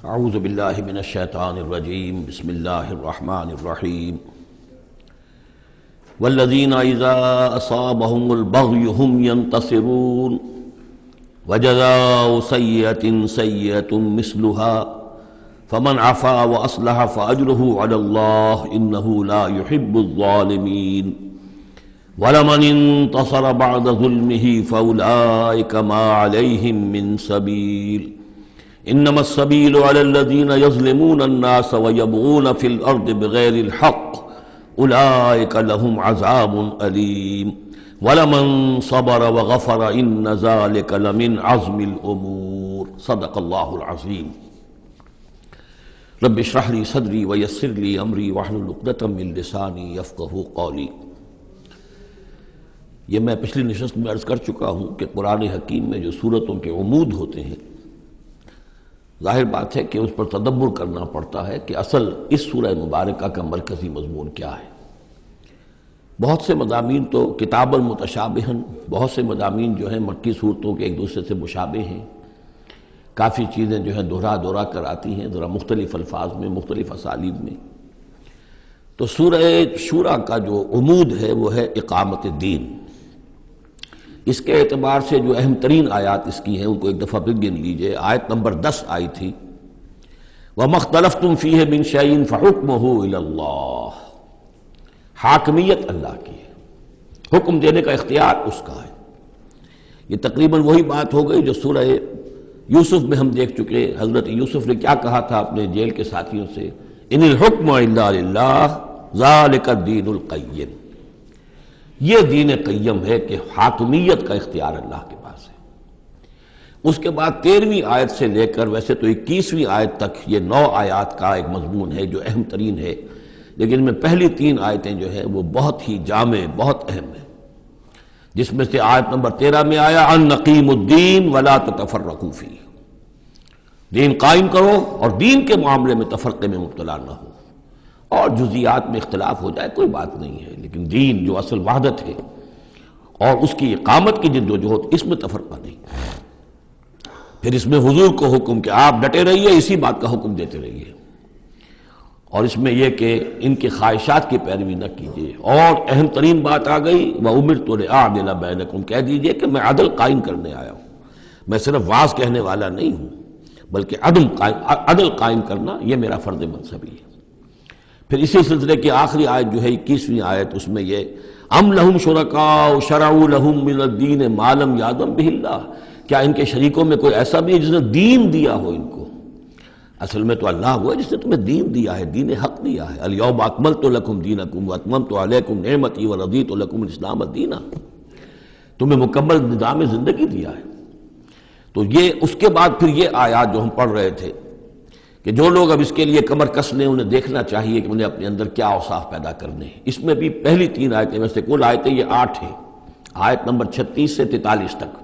اعوذ باللہ من الشیطان الرجیم بسم اللہ الرحمن الرحیم والذین اذا اصابهم البغی هم ينتصرون وجزاء سیئۃ سیئۃ مثلها فمن عفا واصلح فاجرہ علی اللہ انہ لا يحب الظالمین ولمن انتصر بعد ظلمہ فاولئک ما علیہم من سبیل انما السبیل علی الذین یظلمون الناس ویبغون فی الارض بغیر الحق اولئک لهم عذاب علیم ولمن صبر وغفر ان ذلک لمن عزم الامور صدق اللہ العظیم رب اشرح لی صدری ویسر لی امری واحلل عقدۃ من لسانی یفقہوا قولی۔ یہ میں پچھلی نشست میں عرض کر چکا ہوں کہ قرآن حکیم میں جو صورتوں کے عمود ہوتے ہیں، ظاہر بات ہے کہ اس پر تدبر کرنا پڑتا ہے کہ اصل اس سورہ مبارکہ کا مرکزی مضمون کیا ہے۔ بہت سے مضامین تو کتاب المتشابہن، بہت سے مضامین جو ہیں مکی صورتوں کے ایک دوسرے سے مشابہ ہیں، کافی چیزیں جو ہیں دہرا کر آتی ہیں، ذرا مختلف الفاظ میں، مختلف اسالیب میں۔ تو سورہ شورى کا جو عمود ہے وہ ہے اقامت دین۔ اس کے اعتبار سے جو اہم ترین آیات اس کی ہیں ان کو ایک دفعہ پھر گن لیجئے۔ آیت نمبر 10 آئی تھی وَمَا اخْتَلَفْتُمْ فِيهِ مِنْ شَيْءٍ فَحُكْمُهُ إِلَى اللَّهِ۔ حاکمیت اللہ کی ہے، حکم دینے کا اختیار اس کا ہے۔ یہ تقریباً وہی بات ہو گئی جو سورہ یوسف میں ہم دیکھ چکے۔ حضرت یوسف نے کیا کہا تھا اپنے جیل کے ساتھیوں سے؟ ان الحکم الا للہ ذالک الدین القیم۔ یہ دین قیم ہے کہ حاکمیت کا اختیار اللہ کے پاس ہے۔ اس کے بعد 13ویں آیت سے لے کر ویسے تو 21ویں آیت تک یہ 9 آیات کا ایک مضمون ہے جو اہم ترین ہے، لیکن ان میں پہلی 3 آیتیں جو ہیں وہ بہت ہی جامع، بہت اہم ہیں، جس میں سے آیت نمبر 13 میں آیا ان نقیم الدین ولا تتفرقوا فیہ، دین قائم کرو اور دین کے معاملے میں تفرقے میں مبتلا نہ ہو، اور جزیات میں اختلاف ہو جائے کوئی بات نہیں ہے، لیکن دین جو اصل وحدت ہے اور اس کی اقامت کی جدوجہد، اس میں تفرقہ نہیں۔ پھر اس میں حضور کو حکم کہ آپ ڈٹے رہیے، اسی بات کا حکم دیتے رہیے، اور اس میں یہ کہ ان کے خواہشات کی پیروی نہ کیجیے۔ اور اہم ترین بات آ گئی وَأُمِرْتُ لِأَعْدِلَ بَيْنَكُمْ، کہہ دیجیے کہ میں عدل قائم کرنے آیا ہوں، میں صرف واعظ کہنے والا نہیں ہوں بلکہ عدل قائم کرنا یہ میرا فرض منصبی ہے۔ پھر اسی سلسلے کی آخری آیت جو ہے 21ویں آیت، اس میں یہ ام لہم شرکاء شرعوا لہم من الدین ما لم یأذن بہ اللہ، کیا ان کے شریکوں میں کوئی ایسا بھی ہے جس نے دین دیا ہو ان کو؟ اصل میں تو اللہ ہوا جس نے تمہیں دین دیا ہے، دین حق دیا ہے۔ الیوم اکملت لکم دینکم واتممت علیکم نعمتی ورضیت لکم الاسلام دینا، تمہیں مکمل نظام زندگی دیا ہے۔ تو یہ اس کے بعد پھر یہ آیات جو ہم پڑھ رہے تھے کہ جو لوگ اب اس کے لیے کمر کس لیں انہیں دیکھنا چاہیے کہ انہیں اپنے اندر کیا اوصاف پیدا کرنے ہیں۔ اس میں بھی پہلی 3 آیتیں میں سے کل آیتیں یہ 8 ہیں، آیت نمبر 36 سے 43 تک،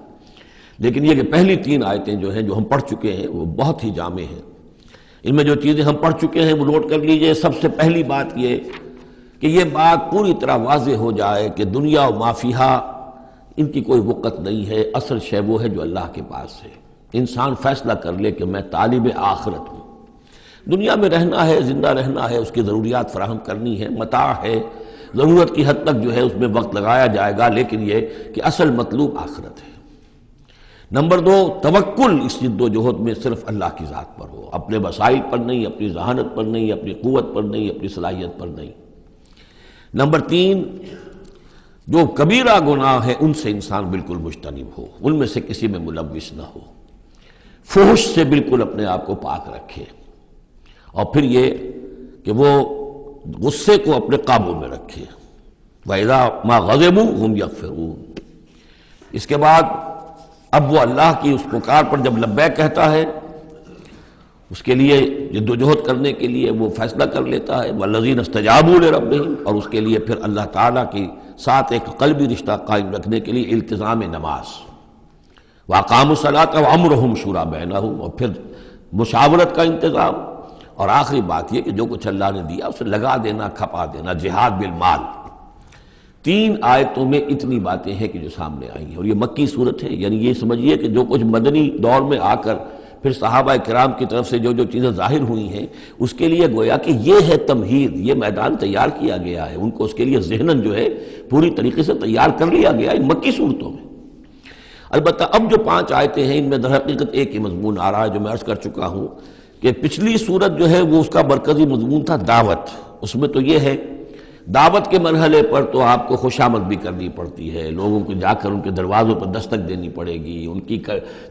لیکن یہ کہ پہلی 3 آیتیں جو ہیں جو ہم پڑھ چکے ہیں وہ بہت ہی جامع ہیں۔ ان میں جو چیزیں ہم پڑھ چکے ہیں وہ نوٹ کر لیجئے۔ سب سے پہلی بات یہ کہ یہ بات پوری طرح واضح ہو جائے کہ دنیا و ما فیہا ان کی کوئی وقت نہیں ہے، اصل شے وہ ہے جو اللہ کے پاس ہے۔ انسان فیصلہ کر لے کہ میں طالب آخرت ہوں، دنیا میں رہنا ہے، زندہ رہنا ہے، اس کی ضروریات فراہم کرنی ہے، متاع ہے، ضرورت کی حد تک جو ہے اس میں وقت لگایا جائے گا، لیکن یہ کہ اصل مطلوب آخرت ہے۔ نمبر 2، توکل اس جد و جہد میں صرف اللہ کی ذات پر ہو، اپنے وسائل پر نہیں، اپنی ذہانت پر نہیں، اپنی قوت پر نہیں، اپنی صلاحیت پر نہیں۔ نمبر 3، جو کبیرہ گناہ ہیں ان سے انسان بالکل مجتنب ہو، ان میں سے کسی میں ملوث نہ ہو، فحش سے بالکل اپنے آپ کو پاک رکھے، اور پھر یہ کہ وہ غصے کو اپنے قابو میں رکھے۔ وَإِذَا مَا غَضِبُوا هُمْ يَغْفِرُونَ۔ اس کے بعد اب وہ اللہ کی اس پکار پر جب لبیک کہتا ہے، اس کے لیے جد و جہد کرنے کے لیے وہ فیصلہ کر لیتا ہے وَالَّذِينَ اسْتَجَابُوا لِرَبِّهِمْ، اور اس کے لیے پھر اللہ تعالیٰ کی ساتھ ایک قلبی رشتہ قائم رکھنے کے لیے التزام نماز، وَأَقَامُوا الصَّلَاةَ وَأَمْرُهُمْ شُورَىٰ بَيْنَهُمْ، اور پھر مشاورت کا انتظام، اور آخری بات یہ کہ جو کچھ اللہ نے دیا اسے لگا دینا، کھپا دینا، جہاد بالمال۔ 3 آیتوں میں اتنی باتیں ہیں کہ جو سامنے آئی ہیں، اور یہ مکی صورت ہے، یعنی یہ سمجھیے کہ جو کچھ مدنی دور میں آ کر پھر صحابہ کرام کی طرف سے جو جو چیزیں ظاہر ہوئی ہیں اس کے لیے گویا کہ یہ ہے تمہید، یہ میدان تیار کیا گیا ہے، ان کو اس کے لیے ذہناً جو ہے پوری طریقے سے تیار کر لیا گیا ہے مکی صورتوں میں۔ البتہ اب جو 5 آیتیں ہیں ان میں در حقیقت ایک ہی مضمون آ رہا ہے جو میں عرض کر چکا ہوں کہ پچھلی صورت جو ہے وہ اس کا مرکزی مضمون تھا دعوت، اس میں تو یہ ہے دعوت کے مرحلے پر تو آپ کو خوشامد بھی کرنی پڑتی ہے، لوگوں کو جا کر ان کے دروازوں پر دستک دینی پڑے گی، ان کی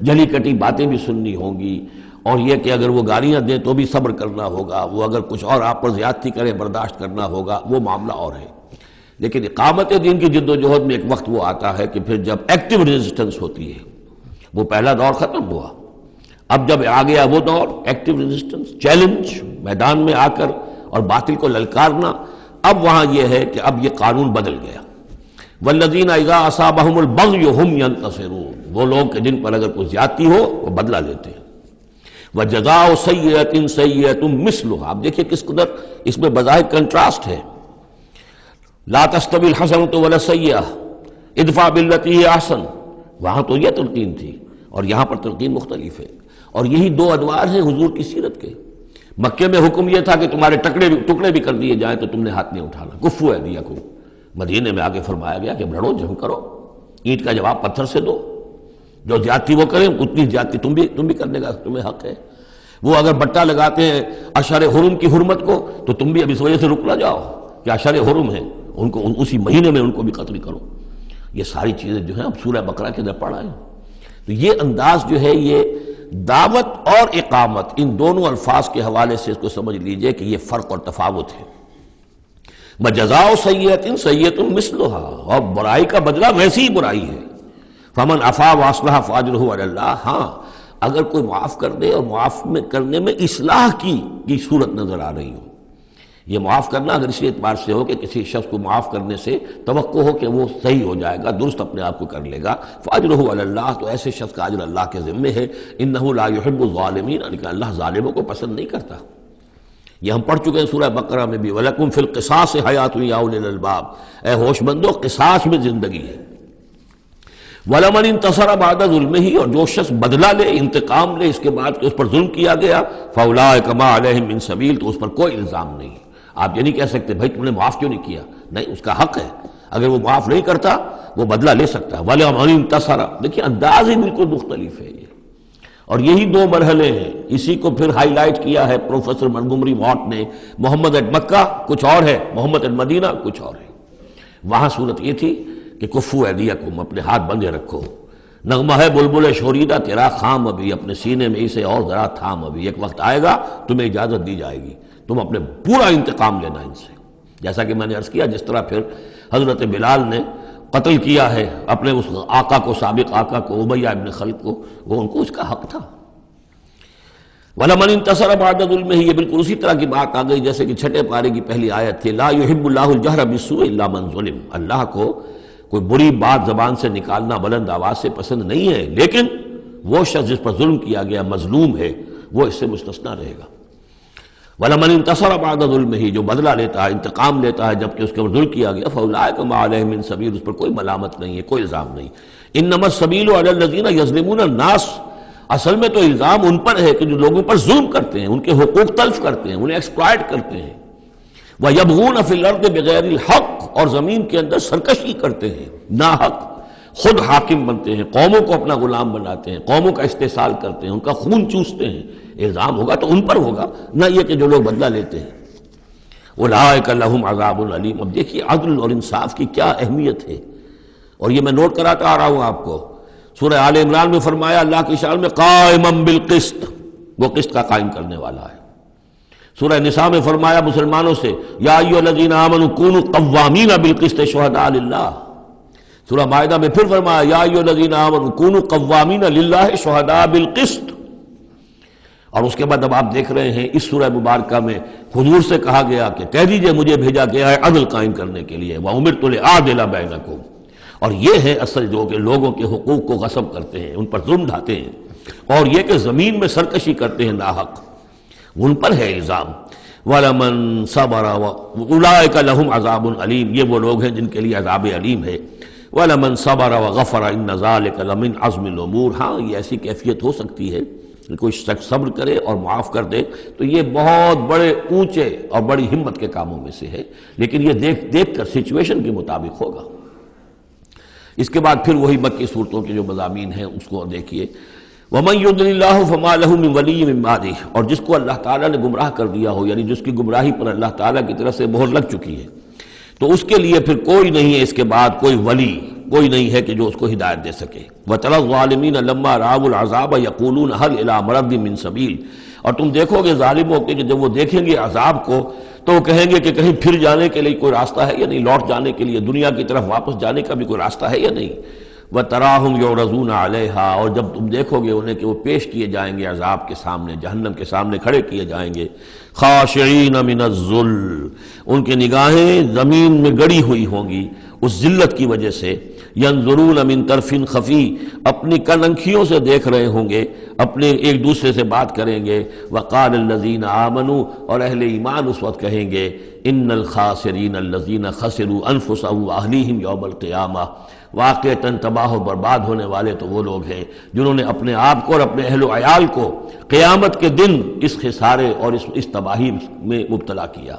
جلی کٹی باتیں بھی سننی ہوں گی، اور یہ کہ اگر وہ گالیاں دیں تو بھی صبر کرنا ہوگا، وہ اگر کچھ اور آپ پر زیادتی کریں برداشت کرنا ہوگا، وہ معاملہ اور ہے۔ لیکن اقامت دین کی جد و جہد میں ایک وقت وہ آتا ہے کہ پھر جب ایکٹیو ریزسٹنس ہوتی ہے، وہ پہلا دور ختم ہوا، اب جب آ گیا وہ دور ایکٹیو ریزسٹنس، چیلنج، میدان میں آ کر اور باطل کو للکارنا، اب وہاں یہ ہے کہ اب یہ قانون بدل گیا۔ والذین اذا اصابہم البغی ہم ینتصرون، وہ لوگ کہ جن پر اگر کوئی زیادتی ہو وہ بدلہ لیتے ہیں۔ وجزاء سیئۃ سیئۃ مثلھا، آپ دیکھیے کس قدر اس میں بظاہر کنٹراسٹ ہے، لا تستوی الحسنۃ ولا السیئۃ ادفع بالتی ہی احسن، وہاں تو یہ تلقین تھی اور یہاں پر تلقین مختلف ہے، اور یہی 2 ادوار ہیں حضور کی سیرت کے۔ مکے میں حکم یہ تھا کہ تمہارے ٹکڑے بھی کر دیے جائیں تو تم نے ہاتھ نہیں اٹھانا، کفو ایدیکم۔ مدینے میں آگے فرمایا گیا کہ بڑھو جنگ کرو، اینٹ کا جواب پتھر سے دو، جو زیادتی وہ کریں اتنی زیادتی تم بھی کرنے کا تمہیں حق ہے۔ وہ اگر بٹا لگاتے ہیں اشہر حرم کی حرمت کو تو تم بھی اب اس وجہ سے رک نہ جاؤ کہ اشہر حرم ہیں، ان کو اسی مہینے میں ان کو بھی قتل کرو۔ یہ ساری چیزیں جو ہیں اب سورہ بقرہ کے اندر پڑھا ہے۔ تو یہ انداز جو ہے یہ دعوت اور اقامت ان دونوں الفاظ کے حوالے سے اس کو سمجھ لیجئے کہ یہ فرق اور تفاوت ہے۔ وجزاء سیئۃ سیئۃ مثلھا، اور برائی کا بدلہ ویسی ہی برائی ہے۔ فمن عفا واصلح فاجرہ علی اللہ، ہاں اگر کوئی معاف کر دے اور معاف کرنے میں اصلاح کی صورت نظر آ رہی ہو، یہ معاف کرنا اگر اسی اعتبار سے ہو کہ کسی شخص کو معاف کرنے سے توقع ہو کہ وہ صحیح ہو جائے گا، درست اپنے آپ کو کر لے گا، فاجرہ علی اللہ، تو ایسے شخص کا اجر اللہ کے ذمے ہے۔ انہ لا يحب الظالمین، لیکن اللہ ظالموں کو پسند نہیں کرتا۔ یہ ہم پڑھ چکے ہیں سورہ بقرہ میں بھی، وَلَكُمْ فِي الْقِصَاصِ حَيَاةٌ يَا أُولِي الْأَلْبَابِ، اے ہوش مندو قصاص میں زندگی ہے۔ وَلَمَنِ انتَصَرَ بَعْدَ ظُلْمِهِ، اور جو شخص بدلہ لے، انتقام لے اس کے بعد کہ اس پر ظلم کیا گیا، فَأُولَٰئِكَ مَا عَلَيْهِم مِّن سَبِيلٍ، تو اس پر کوئی الزام نہیں۔ آپ یہ نہیں کہہ سکتے بھائی تم نے معاف کیوں نہیں کیا، نہیں، اس کا حق ہے، اگر وہ معاف نہیں کرتا وہ بدلہ لے سکتا ہے۔ وَلَمَنِ انتَصَرَ، دیکھیے انداز ہی بالکل مختلف ہے یہ، اور یہی 2 مرحلے ہیں۔ اسی کو پھر ہائی لائٹ کیا ہے پروفیسر منگومری واٹ نے، محمد ایٹ مکہ کچھ اور ہے، محمد ایٹ مدینہ کچھ اور ہے۔ وہاں صورت یہ تھی کہ کفو ایدیکم، اپنے ہاتھ بندھے رکھو، نغمہ ہے بلبل شوریدہ تیرا خام ابھی، اپنے سینے میں اسے اور ذرا تھام، ابھی ایک وقت آئے گا تمہیں اجازت دی جائے گی، تم اپنے پورا انتقام لینا ان سے۔ جیسا کہ میں نے عرض کیا، جس طرح پھر حضرت بلال نے قتل کیا ہے اپنے اس آقا کو، سابق آقا کو، امیہ ابن خلف کو، وہ ان کو اس کا حق تھا۔ وَلَمَنِ انتَصَرَ بَعْدَ ظُلْمِهِ، یہ بالکل اسی طرح کی بات آ گئی جیسے کہ 6 پارے کی پہلی آیت تھی، لا يحب اللہ الجہر بالسوء الا من ظلم، اللہ کو کوئی بری بات زبان سے نکالنا بلند آواز سے پسند نہیں ہے، لیکن وہ شخص جس پر ظلم کیا گیا مظلوم ہے وہ اس سے مستثنیٰ رہے گا۔ وَلَمَنِ انتَصَرَ بَعْدَ ظُلْمِهِ، جو بدلہ لیتا ہے، انتقام لیتا ہے جبکہ اس کے اوپر ظلم کیا گیا، فَأُولَٰئِكَ مَا عَلَيْهِم مِّن سَبِيلٍ، اس پر کوئی ملامت نہیں ہے، کوئی الزام نہیں۔ إِنَّمَا السَّبِيلُ عَلَى الَّذِينَ يَظْلِمُونَ النَّاسَ، اصل میں تو الزام ان پر ہے کہ جو لوگوں پر ظلم کرتے ہیں، ان کے حقوق تلف کرتے ہیں، انہیں ایکسپلائٹ کرتے ہیں۔ وَيَبْغُونَ فِي الْأَرْضِ بِغَيْرِ الْحَقِّ، اور زمین کے اندر سرکشی کرتے ہیں، ناحق، خود حاکم بنتے ہیں، قوموں کو اپنا غلام بناتے ہیں، قوموں کا استحصال کرتے ہیں، ان کا خون چوستے ہیں۔ الزام ہوگا تو ان پر ہوگا، نہ یہ کہ جو لوگ بدلہ لیتے ہیں۔ اولئک لہم عذاب علیم، اب دیکھیے عدل اور انصاف کی کیا اہمیت ہے، اور یہ میں نوٹ کراتا آ رہا ہوں آپ کو۔ سورہ آل عمران میں فرمایا اللہ کی شان میں قائما بالقسط، وہ قسط کا قائم کرنے والا ہے۔ سورہ نساء میں فرمایا مسلمانوں سے یا ایھا الذین آمنوا کونوا قوامین بالقسط شہداء للہ۔ سورہ مائدہ میں پھر فرمایا یا ایھا الذین آمنوا کونوا قوامین للہ شہداء بالقسط۔ اور اس کے بعد اب آپ دیکھ رہے ہیں اس سورہ مبارکہ میں حضور سے کہا گیا کہ کہہ دیجئے مجھے بھیجا گیا ہے عدل قائم کرنے کے لیے، وَأُمِرْتُ لِأَعْدِلَ بَيْنَكُمْ، اور یہ ہے اصل جو کہ لوگوں کے حقوق کو غصب کرتے ہیں، ان پر ظلم ڈھاتے ہیں، اور یہ کہ زمین میں سرکشی کرتے ہیں ناحق، ان پر ہے الزام۔ وَلَمَنْ صَبَرَ أُولَئِكَ لَهُمْ عَذَابٌ عَلِيمٌ، یہ وہ لوگ ہیں جن کے لیے عذاب علیم ہے۔ وَلَمَنْ صَبَرَ وَغَفَرَ إِنَّ ذَلِكَ لَمِنْ عَزْمِ الْأُمُورِ، ہاں یہ ایسی کیفیت ہو سکتی ہے کوئی شخص صبر کرے اور معاف کر دے تو یہ بہت بڑے اونچے اور بڑی ہمت کے کاموں میں سے ہے، لیکن یہ دیکھ کر سچویشن کے مطابق ہوگا۔ اس کے بعد پھر وہی مکی صورتوں کے جو مضامین ہیں اس کو دیکھیے، وَمَن يُضْلِلِ اللَّهُ فَمَا لَهُ مِن وَلِيٍّ مِّن بَعْدِهِ، اور جس کو اللہ تعالیٰ نے گمراہ کر دیا ہو، یعنی جس کی گمراہی پر اللہ تعالیٰ کی طرف سے مہر لگ چکی ہے، تو اس کے لیے پھر کوئی نہیں ہے، اس کے بعد کوئی ولی کوئی نہیں ہے کہ جو اس کو ہدایت دے سکے۔ وَتَرَى الظَّالِمِينَ لَمَّا رَأَوُا الْعَذَابَ يَقُولُونَ هَلْ إِلَىٰ مَرَدٍ مِّن سَبِيلٍ، اور تم دیکھو گے ظالموں کے کہ جب وہ دیکھیں گے عذاب کو تو وہ کہیں گے کہ کہیں پھر جانے کے لیے کوئی راستہ ہے یا نہیں، لوٹ جانے کے لیے دنیا کی طرف واپس جانے کا بھی کوئی راستہ ہے یا نہیں۔ وَتَرَاهُمْ يُعْرَضُونَ عَلَيْهَا، اور جب تم دیکھو گے انہیں کہ وہ پیش کیے جائیں گے عذاب کے سامنے، جہنم کے سامنے کھڑے کیے جائیں گے، خاشعین من الذل، ان کی نگاہیں زمین میں گڑی ہوئی ہوں گی اس ذلت کی وجہ سے، ینظرون من طرف خفی، اپنی کننکھیوں سے دیکھ رہے ہوں گے، اپنے ایک دوسرے سے بات کریں گے، وقال الذین آمنوا، اور اہل ایمان اس وقت کہیں گے، ان الخاسرین الذین خسروا انفسهم واہلیہم یوم القیامہ، واقعتاً تباہ و برباد ہونے والے تو وہ لوگ ہیں جنہوں نے اپنے آپ کو اور اپنے اہل و عیال کو قیامت کے دن اس خسارے اور اس تباہی میں مبتلا کیا۔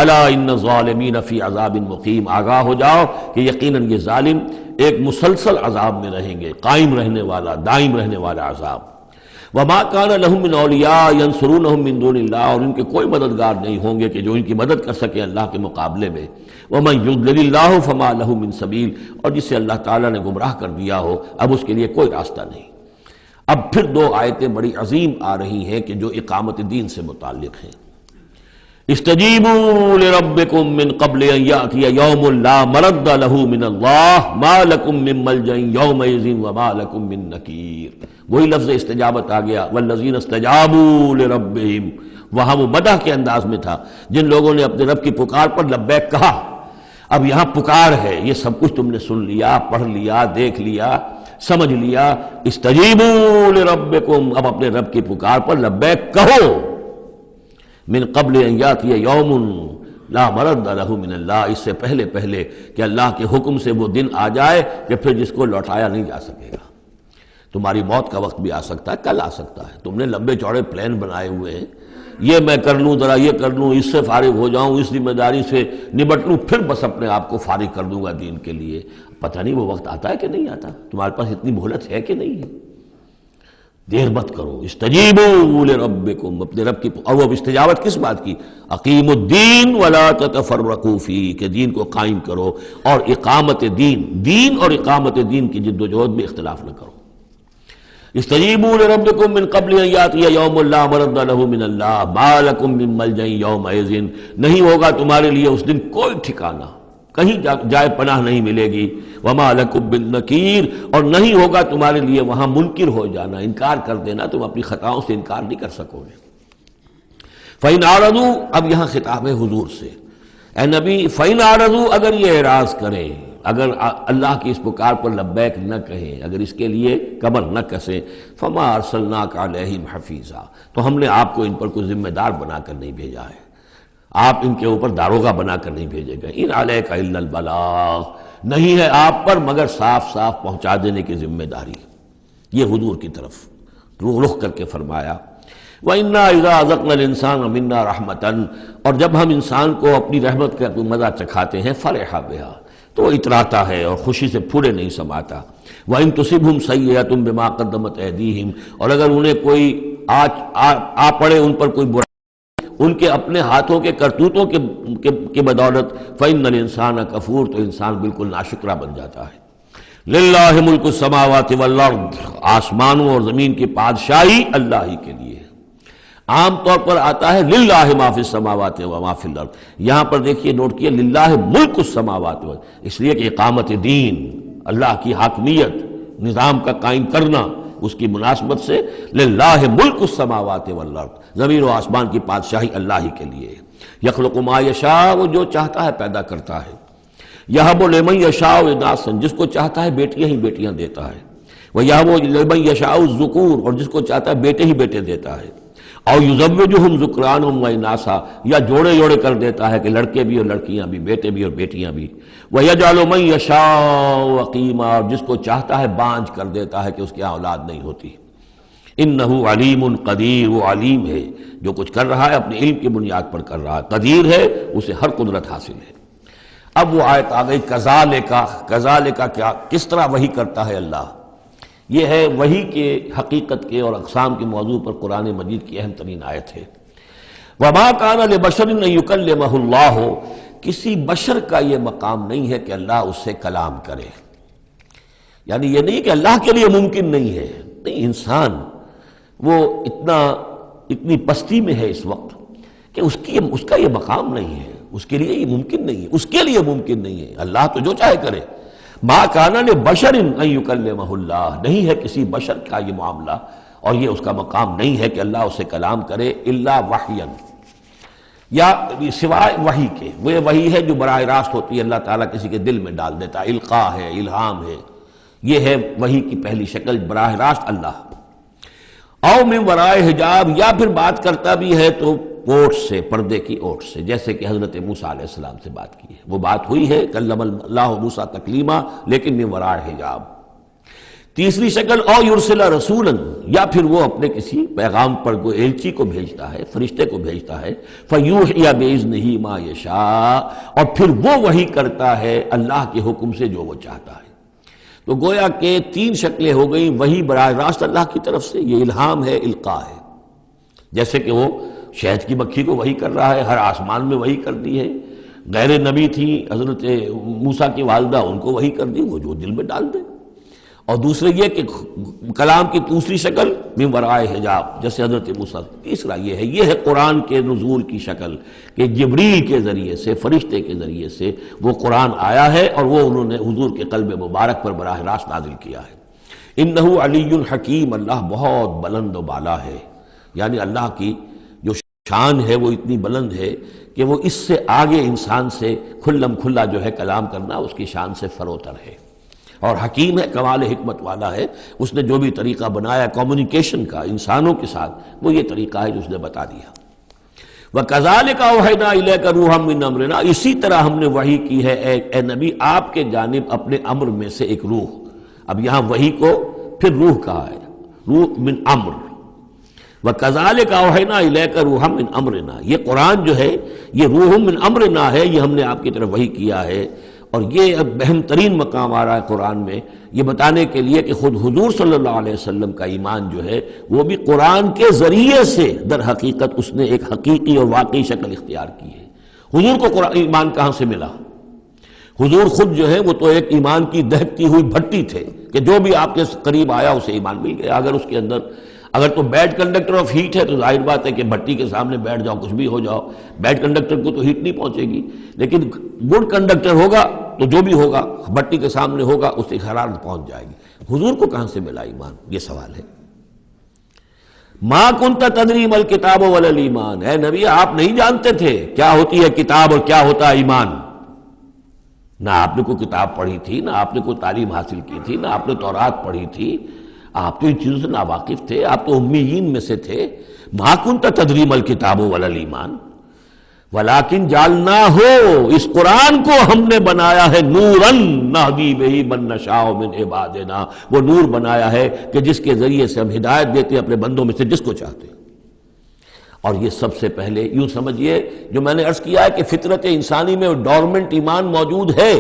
الا ان الظالمین فی عذاب مقیم، آگاہ ہو جاؤ کہ یقیناً یہ ظالم ایک مسلسل عذاب میں رہیں گے، قائم رہنے والا، دائم رہنے والا عذاب۔ وما كان لهم من اولیاء ينصرونهم من دون اللہ، اور ان کے کوئی مددگار نہیں ہوں گے کہ جو ان کی مدد کر سکے اللہ کے مقابلے میں۔ ومن يضلل اللہ فما له من سبیل، اور جسے اللہ تعالیٰ نے گمراہ کر دیا ہو اب اس کے لیے کوئی راستہ نہیں۔ اب پھر دو آیتیں بڑی عظیم آ رہی ہیں کہ جو اقامت دین سے متعلق ہیں۔ استجیبوا لربکم من قبل ان یأتی یوم لا مرد له من اللہ ما لکم من ملجأ یومئذ وما لکم من نکیر، وہی لفظ استجابت آ گیا، والذین استجابوا لربہم، وہاں وہ مدح کے انداز میں تھا جن لوگوں نے اپنے رب کی پکار پر لبیک کہا، اب یہاں پکار ہے، یہ سب کچھ تم نے سن لیا، پڑھ لیا، دیکھ لیا، سمجھ لیا، استجیبوا لربکم، اب اپنے رب کی پکار پر لبیک کہو، من قبل ان یاتی یوم لا مرد لہ من اللہ، اس سے پہلے کہ اللہ کے حکم سے وہ دن آ جائے کہ پھر جس کو لوٹایا نہیں جا سکے گا۔ تمہاری موت کا وقت بھی آ سکتا ہے، کل آ سکتا ہے، تم نے لمبے چوڑے پلان بنائے ہوئے ہیں، یہ میں کر لوں، ذرا یہ کر لوں، اس سے فارغ ہو جاؤں، اس ذمہ داری سے نمٹ لوں، پھر بس اپنے آپ کو فارغ کر دوں گا دین کے لیے۔ پتہ نہیں وہ وقت آتا ہے کہ نہیں آتا، تمہارے پاس اتنی مہلت ہے کہ نہیں ہے، دیر مت کرو۔ استجیبوا لربکم، اپنے رب کی، اور وہ استجابت کس بات کی؟ اقیم الدین ولا تتفرقوا فیہ، کہ دین کو قائم کرو اور اقامت دین اور اقامت دین کی جد و جہد میں اختلاف نہ کرو۔ استجیبوا لربکم من قبل ان یاتی یوم لا مرد لہ من اللہ ما لکم من ملجأ یومئذ، نہیں ہوگا تمہارے لیے اس دن کوئی ٹھکانہ، کہیں جائے پناہ نہیں ملے گی، وما لکم من نکیر، اور نہیں ہوگا تمہارے لیے وہاں منکر ہو جانا، انکار کر دینا، تم اپنی خطاؤں سے انکار نہیں کر سکو گے۔ فإن اعرضوا، اب یہاں خطاب ہے حضور سے، اے نبی، فإن اعرضوا، اگر یہ اعراض کریں، اگر اللہ کی اس پکار پر لبیک نہ کہیں، اگر اس کے لیے کمر نہ کسیں، فما ارسلناک علیہم حفیظا، تو ہم نے آپ کو ان پر کوئی ذمہ دار بنا کر نہیں بھیجا ہے، آپ ان کے اوپر داروغہ بنا کر نہیں بھیجے گئے۔ ان علیک الا البلاغ، نہیں ہے آپ پر مگر صاف صاف پہنچا دینے کی ذمہ داری، یہ حضور کی طرف رخ کر کے فرمایا۔ وَإِنَّا إِذَا أَذَقْنَا الْإِنسَانَ مِنَّا رَحْمَةً، اور جب ہم انسان کو اپنی رحمت کا مزہ چکھاتے ہیں، فرح بها، تو وہ اتراتا ہے اور خوشی سے پھولے نہیں سماتا۔ وَإِن تُصِبْهُمْ سَيِّئَةٌ بِمَا قَدَّمَتْ أَيْدِيهِمْ، اور اگر انہیں کوئی آ پڑے ان پر کوئی برا ان کے اپنے ہاتھوں کے کرتوتوں کے بدولت، فَإِنَّ الْإِنسَانَ كَفُورٌ، تو انسان بالکل ناشکرا بن جاتا ہے۔ لِلَّهِ مُلْكُ السَّمَاوَاتِ وَالْأَرْضِ، آسمانوں اور زمین کی بادشاہی اللہ ہی کے لیے ہے۔ عام طور پر آتا ہے للہ ما فی السماوات و ما فی الارض، یہاں پر دیکھیے نوٹ کیے للہ ملک السماوات، اس لیے کہ اقامت دین، اللہ کی حاکمیت، نظام کا قائم کرنا، اس کی مناسبت سے للہ ملک السماوات والارض، زمین و آسمان کی بادشاہی اللہ ہی کے لیے۔ یخلق ما یشاء، وہ جو چاہتا ہے پیدا کرتا ہے۔ یہب لمن یشاء اناثا، جس کو چاہتا ہے بیٹیاں ہی بیٹیاں دیتا ہے۔ ویہب لمن یشاء الذکور، اور جس کو چاہتا ہے بیٹے ہی بیٹے دیتا ہے۔ اور یزوجہم ذکرانا و اناثا، یا جوڑے جوڑے کر دیتا ہے کہ لڑکے بھی اور لڑکیاں بھی، بیٹے بھی اور بیٹیاں بھی۔ ویجعل من یشاء عقیما، اور جس کو چاہتا ہے بانجھ کر دیتا ہے کہ اس کی اولاد نہیں ہوتی۔ انہ علیم قدیر، وہ علیم ہے، جو کچھ کر رہا ہے اپنے علم کی بنیاد پر کر رہا ہے، قدیر ہے، اسے ہر قدرت حاصل ہے۔ اب وہ آیت آ گئی کذالک کیا، کس طرح وحی کرتا ہے اللہ۔ یہ ہے وحی کے حقیقت کے اور اقسام کے موضوع پر قرآن مجید کی اہم ترین آیت ہے۔ وما کان لبشر ان یکلمہ اللہ، کسی بشر کا یہ مقام نہیں ہے کہ اللہ اس سے کلام کرے، یعنی یہ نہیں کہ اللہ کے لیے ممکن نہیں ہے، نہیں، انسان وہ اتنی پستی میں ہے اس وقت کہ اس کا یہ مقام نہیں ہے، اس کے لیے یہ ممکن نہیں ہے، اس کے لیے ممکن نہیں ہے، اللہ تو جو چاہے کرے۔ ما کان لبشر ان یکلمہ اللہ، نہیں ہے کسی بشر کا یہ معاملہ اور یہ اس کا مقام نہیں ہے کہ اللہ اسے کلام کرے، الا وحیا، یا سوائے وحی کے، وہ وحی ہے جو براہ راست ہوتی ہے، اللہ تعالیٰ کسی کے دل میں ڈال دیتا ہے، القاء ہے، الہام ہے، یہ ہے وحی کی پہلی شکل، براہ راست اللہ۔ او من ورائے حجاب، یا پھر بات کرتا بھی ہے تو اوٹ سے، پردے کی اوٹ سے، جیسے کہ حضرت موسیٰ علیہ السلام سے بات کی ہے، وہ بات ہوئی ہے کلم اللہ موسیٰ تکلیما، لیکن من ورائے حجاب۔ تیسری شکل او یرسل رسولا، یا پھر وہ اپنے کسی پیغام پر کوئی ایلچی کو بھیجتا ہے، فرشتے کو بھیجتا ہے، فیوحی باذنہ ما یشاء، اور پھر وہ وحی کرتا ہے اللہ کے حکم سے جو وہ چاہتا ہے۔ تو گویا کہ تین شکلیں ہو گئیں، وحی براہ راست اللہ کی طرف سے، یہ الہام ہے، القاء ہے، جیسے کہ وہ شہد کی مکھی کو وحی کر رہا ہے، ہر آسمان میں وحی کر دی ہے۔ غیر نبی تھی حضرت موسیٰ کی والدہ، ان کو وحی کر دی، وہ جو دل میں ڈال دے۔ اور دوسرے یہ کہ کلام کی دوسری شکل من ورائے حجاب، جیسے حضرت موسیٰ۔ تیسرا یہ ہے قرآن کے نزول کی شکل، کہ جبریل کے ذریعے سے، فرشتے کے ذریعے سے وہ قرآن آیا ہے اور وہ انہوں نے حضور کے قلب مبارک پر براہ راست نازل کیا ہے۔ انہ علی حکیم، اللہ بہت بلند و بالا ہے، یعنی اللہ کی جو شان ہے وہ اتنی بلند ہے کہ وہ اس سے آگے انسان سے کھلم کھلا جو ہے کلام کرنا اس کی شان سے فروتر ہے، اور حکیم ہے، کمال حکمت والا ہے۔ اس نے جو بھی طریقہ بنایا کمیونیکیشن کا انسانوں کے ساتھ، وہ یہ طریقہ ہے جو اس نے بتا دیا۔ وَكَذَلِكَ أَوْحَيْنَا إِلَيْكَ رُوحًا مِّنْ أَمْرِنَا، اسی طرح ہم نے وحی کی ہے اے نبی آپ کے جانب اپنے امر میں سے ایک روح۔ اب یہاں وحی کو پھر روح کہا ہے، روح من امر۔ وَكَذَلِكَ أَوْحَيْنَا إِلَيْكَ رُوحًا مِّنْ أَمْرِنَا، یہ قرآن جو ہے یہ روح من امرنا ہے، یہ ہم نے آپ کی طرف وحی کیا ہے۔ اور یہ اب اہم ترین مقام آ رہا ہے قرآن میں، یہ بتانے کے لیے کہ خود حضور صلی اللہ علیہ وسلم کا ایمان جو ہے وہ بھی قرآن کے ذریعے سے در حقیقت اس نے ایک حقیقی اور واقعی شکل اختیار کی ہے۔ حضور کو قرآن ایمان کہاں سے ملا؟ حضور خود جو ہے وہ تو ایک ایمان کی دہکتی ہوئی بھٹی تھے کہ جو بھی آپ کے قریب آیا اسے ایمان مل گیا۔ اگر تو بیڈ کنڈکٹر آف ہیٹ ہے تو ظاہر بات ہے کہ بھٹی کے سامنے بیٹھ جاؤ، کچھ بھی ہو جاؤ، بیڈ کنڈکٹر کو تو ہیٹ نہیں پہنچے گی، لیکن گڈ کنڈکٹر ہوگا تو جو بھی ہوگا بھٹی کے سامنے ہوگا اس کی حرارت پہنچ جائے گی۔ حضور کو کہاں سے ملا ایمان؟ یہ سوال ہے۔ ما کنت تدری ما الکتاب ولا الایمان، اے نبی آپ نہیں جانتے تھے کیا ہوتی ہے کتاب اور کیا ہوتا ہے ایمان، نہ آپ نے کوئی کتاب پڑھی تھی، نہ آپ نے کوئی تعلیم حاصل کی تھی، نہ آپ نے تورات پڑھی تھی، آپ تو ان چیزوں سے ناواقف تھے، آپ تو امیین میں سے تھے۔ ما کنت تدری ما الکتاب ولا الایمان ولیکن جعلناہ، اس قرآن کو ہم نے بنایا ہے نوراً نہدی بہ من نشاء من عبادنا، وہ نور بنایا ہے کہ جس کے ذریعے سے ہم ہدایت دیتے ہیں اپنے بندوں میں سے جس کو چاہتے ہیں۔ اور یہ سب سے پہلے یوں سمجھیے، جو میں نے عرض کیا ہے کہ فطرت انسانی میں ڈورمنٹ ایمان موجود ہے،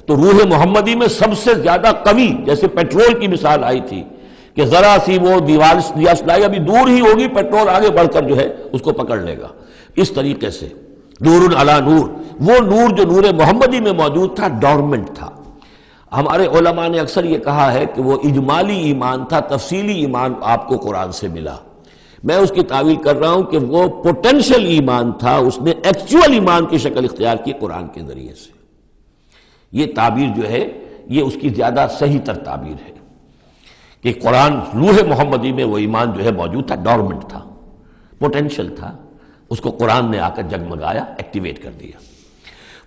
تو روح محمدی میں سب سے زیادہ قوی، جیسے پیٹرول کی مثال آئی تھی کہ ذرا سی وہ دیوار سلائی ابھی دور ہی ہوگی، پیٹرول آگے بڑھ کر جو ہے اس کو پکڑ لے گا، اس طریقے سے نور علی نور، وہ نور جو نور محمدی میں موجود تھا ڈورمنٹ تھا۔ ہمارے علماء نے اکثر یہ کہا ہے کہ وہ اجمالی ایمان تھا، تفصیلی ایمان آپ کو قرآن سے ملا۔ میں اس کی تعویل کر رہا ہوں کہ وہ پوٹینشل ایمان تھا، اس نے ایکچوئل ایمان کی شکل اختیار کی قرآن کے ذریعے سے۔ یہ تعبیر جو ہے یہ اس کی زیادہ صحیح تر تعبیر ہے کہ قرآن روح محمدی میں وہ ایمان جو ہے موجود تھا، ڈورمنٹ تھا، پوٹینشل تھا، اس کو قرآن نے آ کر جگمگایا، ایکٹیویٹ کر دیا۔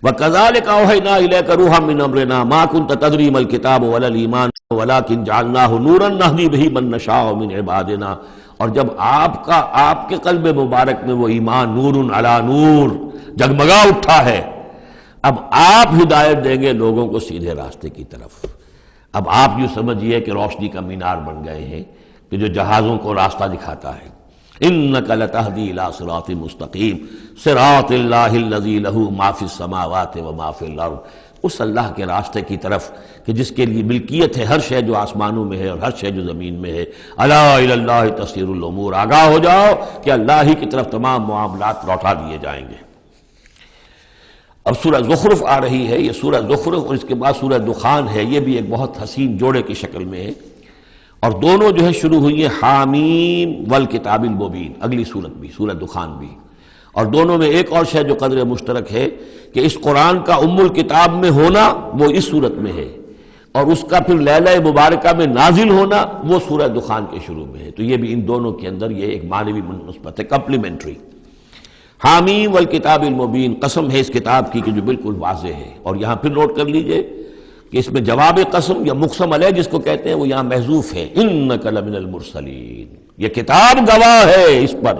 وَكَذَلِكَ أَوْحَيْنَا إِلَيْكَ رُوحًا مِّنْ أَمْرِنَا مَا كُنْتَ تَدْرِي مَا الْكِتَابُ وَلَا الْإِيمَانُ وَلَٰكِنْ جَعَلْنَاهُ نُورًا نَهْدِي بِهِ مَن نَّشَاءُ مِنْ عِبَادِنَا، اور جب آپ کے قلب مبارک میں وہ ایمان نور علی نور جگمگا اٹھا ہے، اب آپ ہدایت دیں گے لوگوں کو سیدھے راستے کی طرف۔ اب آپ یوں سمجھیے کہ روشنی کا مینار بن گئے ہیں، کہ جو جہازوں کو راستہ دکھاتا ہے۔ انک لتہدی الی صراط مستقیم صراط اللہ الذی لہ ما فی السماوات و ما فی الارض، اس اللہ کے راستے کی طرف کہ جس کے لیے ملکیت ہے ہر شے جو آسمانوں میں ہے اور ہر شے جو زمین میں ہے۔ الا الی اللہ تصیر الامور، آگاہ ہو جاؤ کہ اللہ ہی کی طرف تمام معاملات لوٹا دیے جائیں گے۔ اب سورہ زخرف آ رہی ہے، یہ سورہ زخرف اور اس کے بعد سورہ دخان ہے، یہ بھی ایک بہت حسین جوڑے کی شکل میں ہے، اور دونوں جو ہے شروع ہوئی ہیں حامیم والکتاب المبین، اگلی سورت بھی سورہ دخان بھی، اور دونوں میں ایک اور شے جو قدر مشترک ہے کہ اس قرآن کا ام الکتاب میں ہونا وہ اس سورت میں ہے، اور اس کا پھر لیلہ مبارکہ میں نازل ہونا وہ سورہ دخان کے شروع میں ہے، تو یہ بھی ان دونوں کے اندر یہ ایک معنوی نسبت ہے، کمپلیمنٹری۔ حامیم والکتاب المبین، قسم ہے اس کتاب کی کہ جو بالکل واضح ہے، اور یہاں پھر نوٹ کر لیجئے کہ اس میں جواب قسم یا مقسم علیہ جس کو کہتے ہیں وہ یہاں محذوف ہے، انک لمن المرسلین، یہ کتاب گواہ ہے اس پر،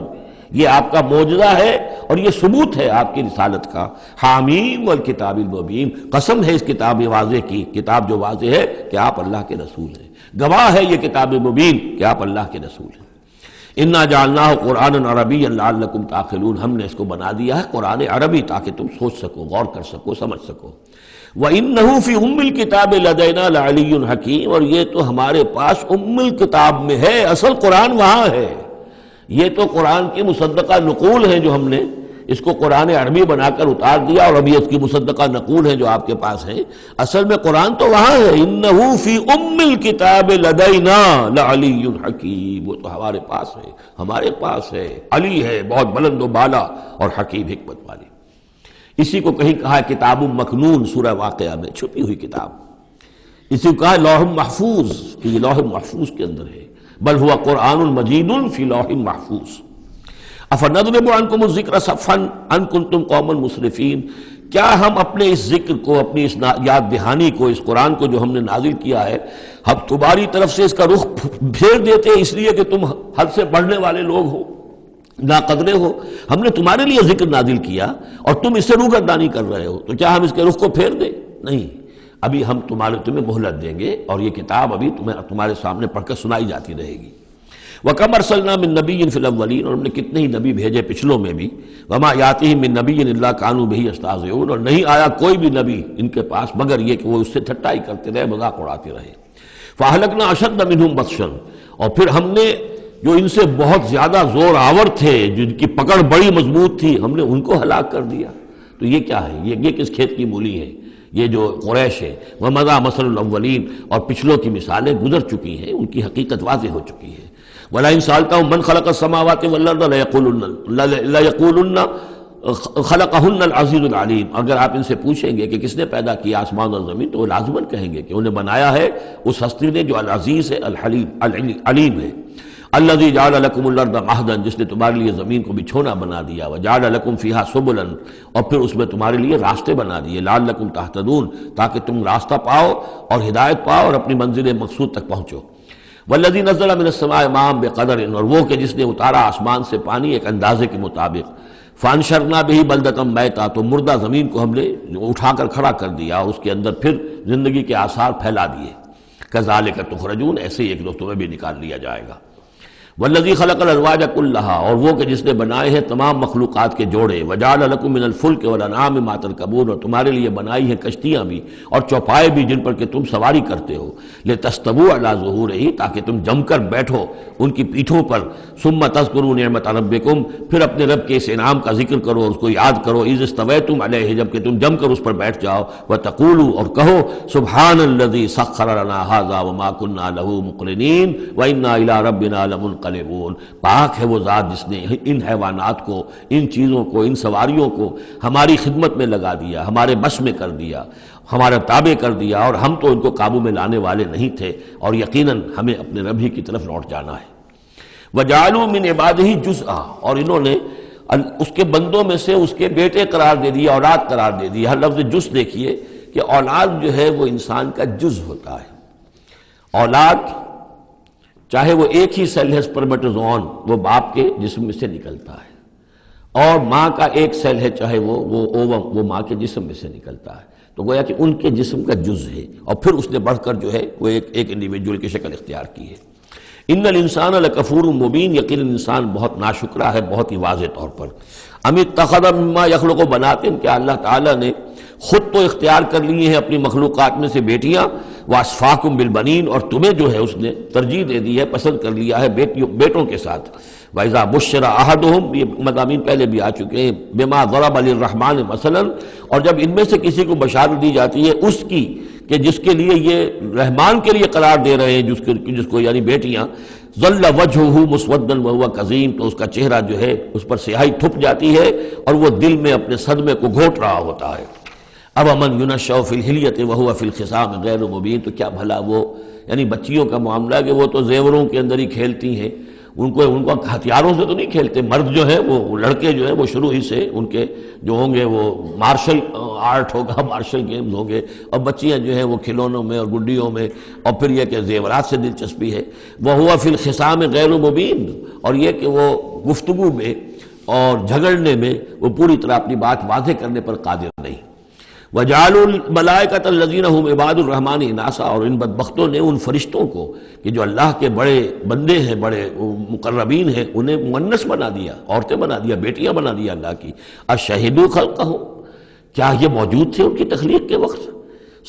یہ آپ کا معجزہ ہے اور یہ ثبوت ہے آپ کی رسالت کا۔ حامیم والکتاب المبین، قسم ہے اس کتاب واضح کی، کتاب جو واضح ہے کہ آپ اللہ کے رسول ہیں، گواہ ہے یہ کتاب مبین کہ آپ اللہ کے رسول ہیں۔ انا جعلناہ قرآنا عربیا لعلکم تعقلون، ہم نے اس کو بنا دیا ہے قرآن عربی تاکہ تم سوچ سکو، غور کر سکو، سمجھ سکو۔ وَإِنَّهُ فِي أُمِّ الْكِتَابِ لَدَيْنَا لَعَلِيٌّ حَكِيمٌ، اور یہ تو ہمارے پاس ام الکتاب میں ہے، اصل قرآن وہاں ہے، یہ تو قرآن کی مصدقہ نقول ہیں جو ہم نے اس کو قرآن عربی بنا کر اتار دیا، اور ابھی اس کی مصدقہ نقول ہیں جو آپ کے پاس ہیں، اصل میں قرآن تو وہاں ہے۔ اِنَّهُ فِي أُمِّ الْكِتَابِ لَدَيْنَا لَعَلِيٌّ حَكِيمٌ، وہ تو ہمارے پاس ہے، ہمارے پاس ہے، علی ہے، بہت بلند و بالا اور حکیم حکمت والی۔ اسی کو کہیں کہا ہے کتاب مکنون سورہ واقعہ میں، چھپی ہوئی کتاب، اسی کو کہا لوح محفوظ کہ یہ لوح محفوظ کے اندر ہے، بل ہوا قرآن مجید فی لوح محفوظ۔ افنضرب عنکم الذکر صفحا ان کنتم قوما مسرفین، کیا ہم اپنے اس ذکر کو، اپنی اس یاد دہانی کو، اس قرآن کو جو ہم نے نازل کیا ہے، ہم تمہاری طرف سے اس کا رخ پھیر دیتے اس لیے کہ تم حد سے بڑھنے والے لوگ ہو، ناقدرے ہو؟ ہم نے تمہارے لیے ذکر نازل کیا اور تم اس سے روگردانی کر رہے ہو، تو کیا ہم اس کے رخ کو پھیر دیں؟ نہیں، ابھی ہم تمہیں مہلت دیں گے، اور یہ کتاب ابھی تمہارے سامنے پڑھ کر سنائی جاتی رہے گی۔ وَكَمْ أَرْسَلْنَا مِن نَبِيٍّ فِي الْأَوَّلِينَ، اور ہم نے کتنے ہی نبی بھیجے پچھلوں میں بھی، وَمَا يَأْتِيهِم مِّن نَبِيٍّ إِلَّا كَانُوا بِهِ يَسْتَهْزِئُونَ، اور نہیں آیا کوئی بھی نبی ان کے پاس مگر یہ کہ وہ اس سے ٹھٹائی کرتے رہے، مذاق اڑاتے رہے۔ فَأَهْلَكْنَا أَشَدَّ مِنْهُمْ بَطْشًا، اور پھر ہم نے جو ان سے بہت زیادہ زور آور تھے، جن کی پکڑ بڑی مضبوط تھی، ہم نے ان کو ہلاک کر دیا۔ تو یہ کیا ہے؟ یہ کس کھیت کی مولی ہے؟ یہ جو قریش ہے، وَمَضَىٰ مَثَلُ الْأَوَّلِينَ، اور پچھلوں کی مثالیں گزر چکی ہیں، ان کی حقیقت واضح ہو چکی ہے۔ وَلَئِن سَأَلْتَهُم مَّنْ خَلَقَ السَّمَاوَاتِ وَالْأَرْضَ لَيَقُولُنَّ خَلَقَهُنَّ الْعَزِيزُ الْعَلِيمُ، اگر آپ ان سے پوچھیں گے کہ کس نے پیدا کیا آسمان اور زمین، تو وہ لازماً کہیں گے کہ انہیں بنایا ہے اس ہستی نے جو العزیز ہے، الحلیم، علیم ہے۔ الذی جعل لکم الارض مہدا، جس نے تمہارے لیے زمین کو بچھونا بنا دیا، وجعل لکم فیہا سبلا، اور پھر اس میں تمہارے لیے راستے بنا دیے، لعلکم تہتدون، تاکہ تم راستہ پاؤ اور ہدایت پاؤ اور اپنی منزل مقصود تک پہنچو۔ والذی نزل من السماء ماء بقدر، اور وہ کہ جس نے اتارا آسمان سے پانی ایک اندازے کے مطابق، فانشرنا بہ بلدۃ میتا، تو مردہ زمین کو ہم نے اٹھا کر کھڑا کر دیا اور اس کے اندر پھر زندگی کے آثار پھیلا دیے۔ کذالک تخرجون، ایسے ہی ایک روز تمہیں بھی نکال لیا جائے گا۔ والذی خلق الازواج کلھا، اور وہ کہ جس نے بنائے ہیں تمام مخلوقات کے جوڑے، وجعل لکم من الفلک والانعام ما ترکبون، اور تمہارے لیے بنائی ہیں کشتیاں بھی اور چوپائے بھی جن پر کہ تم سواری کرتے ہو، لتستووا علی ظہورہ، تاکہ تم جم کر بیٹھو ان کی پیٹھوں پر، ثم تذکروا نعمت ربکم، پھر اپنے رب کے اس انعام کا ذکر کرو، اس کو یاد کرو، اذ استویتم علیہ، جب کہ تم جم کر اس پر بیٹھ جاؤ، وتقولوا، اور کہو، سبحان الذی سخر لنا ھذا وما كنا له مقرنین وانا الی ربنا لمنقلبون، پاک ہے وہ ذات جس نے ان حیوانات کو، ان چیزوں کو، ان سواریوں کو ہماری خدمت میں لگا دیا، ہمارے بس میں کر دیا، ہمارا تابع کر دیا، اور ہم تو ان کو قابو میں لانے والے نہیں تھے، اور یقیناً ہمیں اپنے رب ہی کی طرف لوٹ جانا ہے۔ وَجَعَلُوا مِنْ عِبَادِهِ جُزْءًا، اور انہوں نے اس کے بندوں میں سے اس کے بیٹے قرار دے دیا، اولاد قرار دے دی۔ ہر لفظ جز دیکھیے کہ اولاد جو ہے وہ انسان کا جز ہوتا ہے۔ اولاد چاہے وہ ایک ہی سیل ہے سپرمیٹوزوون، وہ باپ کے جسم میں سے نکلتا ہے، اور ماں کا ایک سیل ہے چاہے وہ اووم، وہ ماں کے جسم میں سے نکلتا ہے، تو گویا کہ ان کے جسم کا جز ہے، اور پھر اس نے بڑھ کر جو ہے وہ ایک انڈیویجول کی شکل اختیار کی ہے۔ ان الانسان لکفور مبین، یقیناً انسان بہت ناشکرا ہے، بہت ہی واضح طور پر۔ ام اتخذ مما یخلق بنات، کیا اللہ تعالیٰ نے خود تو اختیار کر لیے ہیں اپنی مخلوقات میں سے بیٹیاں، واسفاکم بالبنین، اور تمہیں جو ہے اس نے ترجیح دے دی ہے، پسند کر لیا ہے بیٹوں کے ساتھ۔ وَإِذَا بُشِّرَ أَحَدُهُمْ، یہ مضامین پہلے بھی آ چکے ہیں، بِمَا ضَرَبَ لِلرَّحْمَنِ مثلاً، اور جب ان میں سے کسی کو بشارت دی جاتی ہے اس کی کہ جس کے لیے یہ رحمان کے لیے قرار دے رہے ہیں جس کو یعنی بیٹیاں، ظل وجهه مسودا وهو كظيم، تو اس کا چہرہ جو ہے اس پر سیاہی تھپ جاتی ہے اور وہ دل میں اپنے صدمے کو گھوٹ رہا ہوتا ہے۔ اب من ينشأ في الحلیۃ وهو في الخصام غیر مبین، تو کیا بھلا وہ یعنی بچیوں کا معاملہ کہ وہ تو زیوروں کے اندر ہی کھیلتی ہیں، ان کو ہتھیاروں سے تو نہیں کھیلتے۔ مرد جو ہے وہ لڑکے جو ہے وہ شروع ہی سے ان کے جو ہوں گے وہ مارشل آرٹ ہوگا، مارشل گیمز ہوں گے، اور بچیاں جو ہیں وہ کھلونوں میں اور گڈیوں میں، اور پھر یہ کہ زیورات سے دلچسپی ہے۔ وَهُوَ فِي الْخِصَامِ غَيْرُ مُبِينٍ، اور یہ کہ وہ گفتگو میں اور جھگڑنے میں وہ پوری طرح اپنی بات واضح کرنے پر قادر نہیں۔ وَجَعَلُوا الْمَلَائِكَةَ الَّذِينَ هُمْ عِبَادُ الرَّحْمَنِ إِنَاثًا، اور ان بدبختوں نے ان فرشتوں کو کہ جو اللہ کے بڑے بندے ہیں، بڑے مقربین ہیں، انہیں مؤنث بنا دیا، عورتیں بنا دیا، بیٹیاں بنا دیا اللہ کی۔ أَشَهِدُوا خَلْقَهُمْ، کیا یہ موجود تھے ان کی تخلیق کے وقت؟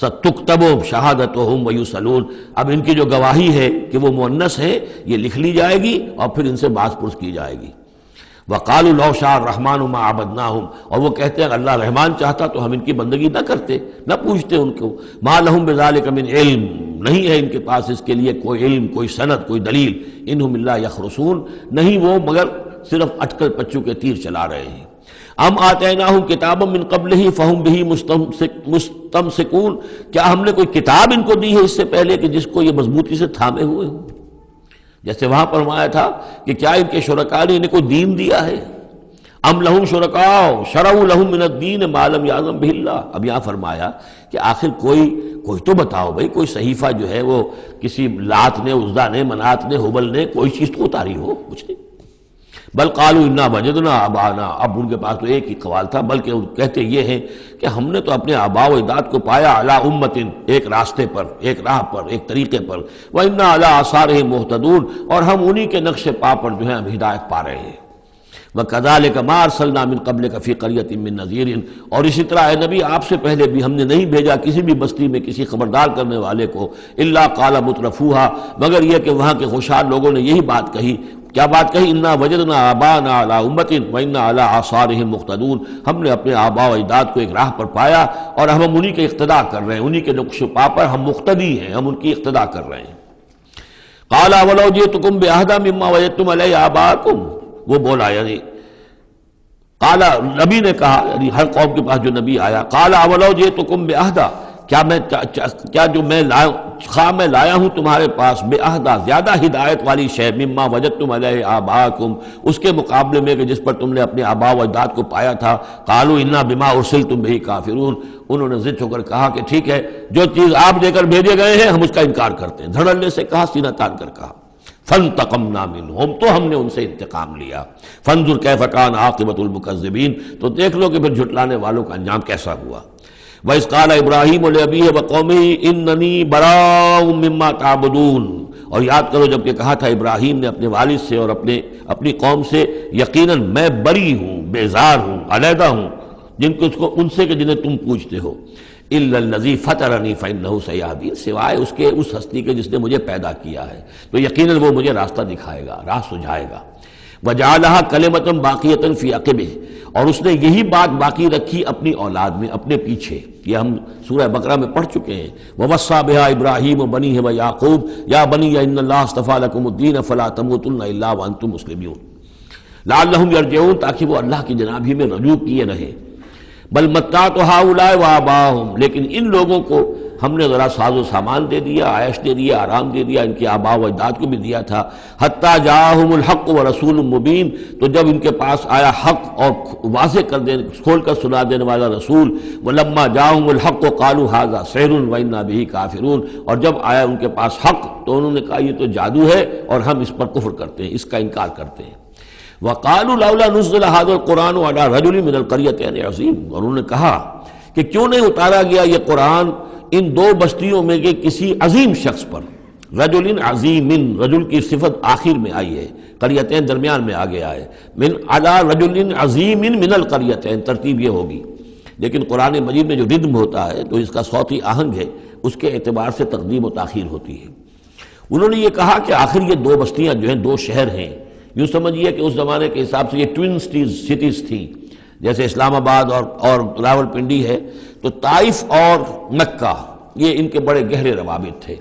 سَتُكْتَبُ شَهَادَتُهُمْ وَيُسْأَلُونَ، اب ان کی جو گواہی ہے کہ وہ مؤنث ہیں یہ لکھ لی جائے گی اور پھر ان سے باز پرس کی جائے گی۔ وَقَالُوا لَوْ شَاءَ الرَّحْمَنُ مَا عَبَدْنَاهُمْ، اور وہ کہتے ہیں اللہ رحمان چاہتا تو ہم ان کی بندگی نہ کرتے، نہ پوچھتے ان کو۔ مَا لَهُمْ بِذَلِكَ مِنْ علم، نہیں ہے ان کے پاس اس کے لیے کوئی علم، کوئی سند، کوئی دلیل۔ انہم الا یخرصون، نہیں وہ مگر صرف اٹکل پچو کے تیر چلا رہے ہیں۔ ام آتیناہم کتابا من قبلہ فہم بہ مستمسکون، کیا ہم نے کوئی کتاب ان کو دی ہے اس سے پہلے کہ جس کو یہ مضبوطی سے تھامے ہوئے ہوں؟ جیسے وہاں فرمایا تھا کہ کیا ان کے شرکاء نے انہیں کوئی دین دیا ہے؟ ام لہم شرکاء شرعوا لہم من الدین ما لم یعظم بہ اللہ، اب یہاں فرمایا کہ آخر کوئی تو بتاؤ بھائی، کوئی صحیفہ جو ہے وہ کسی لات نے، عزا نے، منات نے، ہبل نے کوئی چیز تو اتاری ہو، کچھ نہیں۔ بل قالوا انا وجدنا آباءنا، اب ان کے پاس تو ایک ہی قوال تھا، بلکہ کہتے یہ ہیں کہ ہم نے تو اپنے آباء و اجداد کو پایا علی امت، ایک راستے پر، ایک راہ پر، ایک طریقے پر، وانا علی آثارہم مہتدون، اور ہم انہی کے نقش پا پر جو ہے ہم ہدایت پا رہے ہیں۔ وَكَذَلِكَ مَا أَرْسَلْنَا مِن قَبْلِكَ فِي قَرْيَةٍ مِّن نَذِيرٍ، اور اسی طرح اے نبی آپ سے پہلے بھی ہم نے نہیں بھیجا کسی بھی بستی میں کسی خبردار کرنے والے کو، الا قال مترفوها، مگر یہ کہ وہاں کے خوشحال لوگوں نے یہی بات کہی۔ کیا بات کہی؟ انا وجدنا آباءنا علی امت وانا علی آثارہم مقتدون، ہم نے اپنے آباء و اجداد کو ایک راہ پر پایا اور ہم انہی کے اقتداء کر رہے ہیں، انہی کے نقش پا پر ہم مقتدی ہیں، ہم ان کی اقتداء کر رہے ہیں۔ قال اولو جئتکم باہدی مما وجدتم علیہ آباءکم، وہ بولا یعنی قال، نبی نے کہا یعنی ہر قوم کے پاس جو نبی آیا، قال اولو جئتکم باہدی، کیا جو میں لایا ہوں تمہارے پاس باہدی، زیادہ ہدایت والی شے، مما وجدتم علیہ آباءکم، اس کے مقابلے میں کہ جس پر تم نے اپنے آباء و اجداد کو پایا تھا۔ قالوا انا بما ارسلتم بہ کافرون، انہوں نے ضد ہو کر کہا کہ ٹھیک ہے جو چیز آپ دے کر بھیجے گئے ہیں ہم اس کا انکار کرتے ہیں، دھڑلے سے کہا، سینہ تان کر کہا۔ فانتقمنا منہم، تو ہم نے ان سے انتقام لیا۔ فانظر کیف کان عاقبۃ المکذبین، تو دیکھ لو کہ پھر جھٹلانے والوں کا انجام کیسا ہوا۔ وَإِذْ قَالَ إِبْرَاهِيمُ لِأَبِيهِ وَقَوْمِهِ إِنَّنِي بَرَاءٌ مِّمَّا تَعْبُدُونَ، اور یاد کرو جب کہ کہا تھا ابراہیم نے اپنے والد سے اور اپنی قوم سے، یقیناً میں بری ہوں، بیزار ہوں، علیحدہ ہوں ان سے کہ جنہیں تم پوچھتے ہو۔ إِلَّا الَّذِي فَطَرَنِي فَإِنَّهُ سَيَهْدِينِ، سوائے اس کے اس ہستی کے جس نے مجھے پیدا کیا ہے تو یقیناً وہ مجھے راستہ دکھائے گا، راہ سجھائے گا۔ وَجَعَلَهَا كَلِمَةً بَاقِيَةً فِي عَقِبِهِ، اور اس نے یہی بات باقی رکھی اپنی اولاد میں، اپنے پیچھے، یہ ہم سورہ بقرہ میں پڑھ چکے ہیں۔ وَوَصَّى بِهَا إِبْرَاهِيمُ بَنِيهِ وَيَعْقُوبُ يَا بَنِيَّ إِنَّ اللَّهَ اصْطَفَىٰ لَكُمُ الدِّينَ فَلَا تَمُوتُنَّ إِلَّا وَأَنتُم مُّسْلِمُونَ لَعَلَّهُمْ يَرْجِعُونَ، تاکہ وہ اللہ کی جناب ہی میں رجوع کیے رہیں۔ بل متعت هؤلاء وآباءهم، لیکن ان لوگوں کو ہم نے ذرا ساز و سامان دے دیا، عائش دے دیا، آرام دے دیا، ان کے آباء و اجداد کو بھی دیا تھا۔ حتی جاءہم الحق ورسول مبین، تو جب ان کے پاس آیا حق اور واضح کھول کر سنا دینے والا رسول، ولما جاءہم الحق قالوا ھذا سحر وانا بہ کافرون، اور جب آیا ان کے پاس حق تو انہوں نے کہا یہ تو جادو ہے اور ہم اس پر کفر کرتے ہیں، اس کا انکار کرتے ہیں۔ وقالوا لولا نزل هذا القرآن على رجل من القريتين عظيم، اور انہوں نے کہا کہ کیوں نہیں اتارا گیا یہ قرآن ان دو بستیوں میں کے کسی عظیم شخص پر۔ رجل عظیم، رجل کی صفت آخر میں آئی ہے، قریتین درمیان میں آگے آئے، من علی رجل عظیم من القریتین، ترتیب یہ ہوگی۔ لیکن قرآن مجید میں جو ردم ہوتا ہے، جو اس کا صوتی آہنگ ہے، اس کے اعتبار سے تقدیم و تاخیر ہوتی ہے۔ انہوں نے یہ کہا کہ آخر یہ دو بستیاں جو ہیں، دو شہر ہیں، یوں سمجھیے کہ اس زمانے کے حساب سے یہ ٹوین سٹیز تھیں، جیسے اسلام آباد اور راول پنڈی ہے، تو طائف اور مکہ یہ ان کے بڑے گہرے روابط تھے۔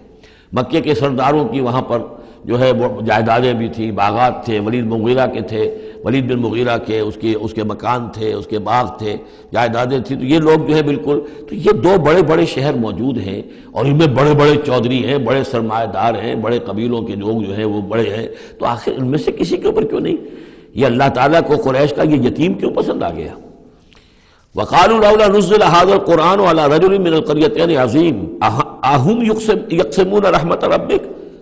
مکے کے سرداروں کی وہاں پر جو ہے وہ جائیدادیں بھی تھیں، باغات تھے، ولید مغیرہ کے تھے، ولید بن مغیرہ کے اس کے مکان تھے، اس کے باغ تھے، جائیدادیں تھیں، تو یہ لوگ جو ہے بالکل، تو یہ دو بڑے بڑے شہر موجود ہیں، اور ان میں بڑے بڑے چودھری ہیں، بڑے سرمایہ دار ہیں، بڑے قبیلوں کے لوگ جو ہیں وہ بڑے ہیں، تو آخر ان میں سے کسی کے اوپر کیوں نہیں؟ یہ اللہ تعالیٰ کو قریش کا یہ یتیم کیوں پسند آ گیا؟ وقالوا لولا نزل هذا القرآن على رجل من القريتين عظيم اهم يقسمون رحمت ربك۔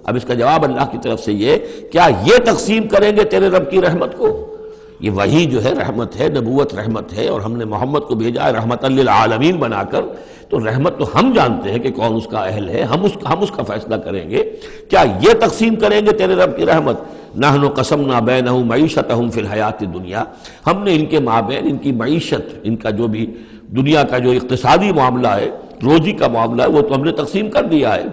اب اس کا جواب اللہ کی طرف سے یہ، کیا یہ تقسیم کریں گے تیرے رب کی رحمت کو؟ یہ وحی جو ہے رحمت ہے، نبوت رحمت ہے، اور ہم نے محمد کو بھیجا ہے رحمت للعالمین بنا کر، تو رحمت تو ہم جانتے ہیں کہ کون اس کا اہل ہے، ہم اس کا فیصلہ کریں گے، کیا یہ تقسیم کریں گے تیرے رب کی رحمت؟ نحن قسمنا بینہم معیشتہم فی الحیات الدنیا، ہم نے ان کے مابین ان کی معیشت، ان کا جو بھی دنیا کا جو اقتصادی معاملہ ہے، روزی کا معاملہ ہے، وہ تو ہم نے تقسیم کر دیا ہے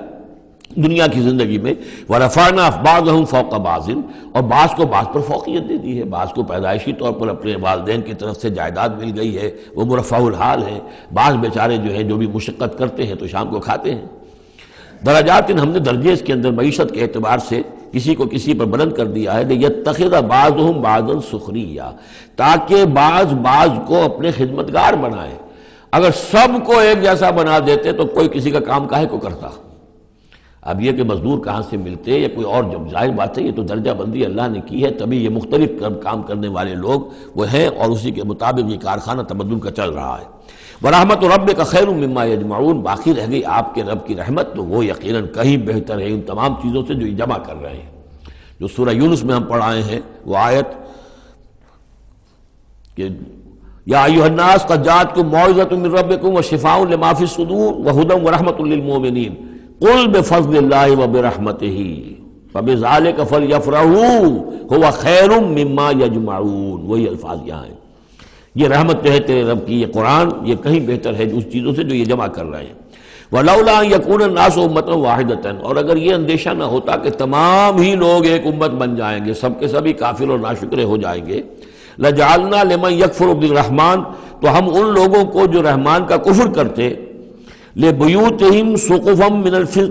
دنیا کی زندگی میں۔ وَرَفَعْنَا بَعْضَهُمْ فَوْقَ بَعْضٍ، اور بعض کو بعض پر فوقیت دے دی ہے، بعض کو پیدائشی طور پر اپنے والدین کی طرف سے جائیداد مل گئی ہے، وہ مرفع الحال ہے، بعض بیچارے جو ہیں جو بھی مشقت کرتے ہیں تو شام کو کھاتے ہیں۔ درجات، ہم نے درجے اس کے اندر معیشت کے اعتبار سے کسی کو کسی پر بلند کر دیا ہے، لِيَتَّخِذَ بَعْضُهُمْ بَعْضًا سُخْرِيًّا، تاکہ بعض کو اپنے خدمتگار بنائے۔ اگر سب کو ایک جیسا بنا دیتے تو کوئی کسی کا کام کاہے کو کرتا؟ اب یہ کہ مزدور کہاں سے ملتے یا کوئی اور، جب ظاہر بات ہے یہ تو درجہ بندی اللہ نے کی ہے، تبھی یہ مختلف کام کرنے والے لوگ وہ ہیں، اور اسی کے مطابق یہ کارخانہ تمدن کا چل رہا ہے۔ وَرَحْمَتُ رَبِّكَ خَيْرٌ مِّمَّا يَجْمَعُونَ، باقی رہ گئی آپ کے رب کی رحمت، تو وہ یقیناً کہیں بہتر ہے ان تمام چیزوں سے جو یہ جمع کر رہے ہیں۔ جو سورہ یونس میں ہم پڑھ آئے ہیں وہ آیت کہ یا ایھا الناس قد جاءتکم موعظۃ من ربکم وشفاء لما فی الصدور وہدی ورحمۃ للمؤمنین قل بفضل اللہ وبرحمتہ فبذلک فلیفرحوا ھو خیر مما یجمعون، وہی الفاظ یہاں ہیں۔ یہ رحمت جو ہے تیرے رب کی، یہ قرآن، یہ کہیں بہتر ہے اس چیزوں سے جو یہ جمع کر رہے ہیں۔ وَلَوْلَا أَن يَكُونَ النَّاسُ أُمَّةً وَاحِدَةً، اور اگر یہ اندیشہ نہ ہوتا کہ تمام ہی لوگ ایک امت بن جائیں گے، سب کے سبھی کافر اور ناشکرے ہو جائیں گے، لَجَعَلْنَا لِمَن يَكْفُرُ بِالرَّحْمَٰنِ، تو ہم ان لوگوں کو جو رحمان کا کفر کرتے، لِبُيُوتِهِمْ سُقُفًا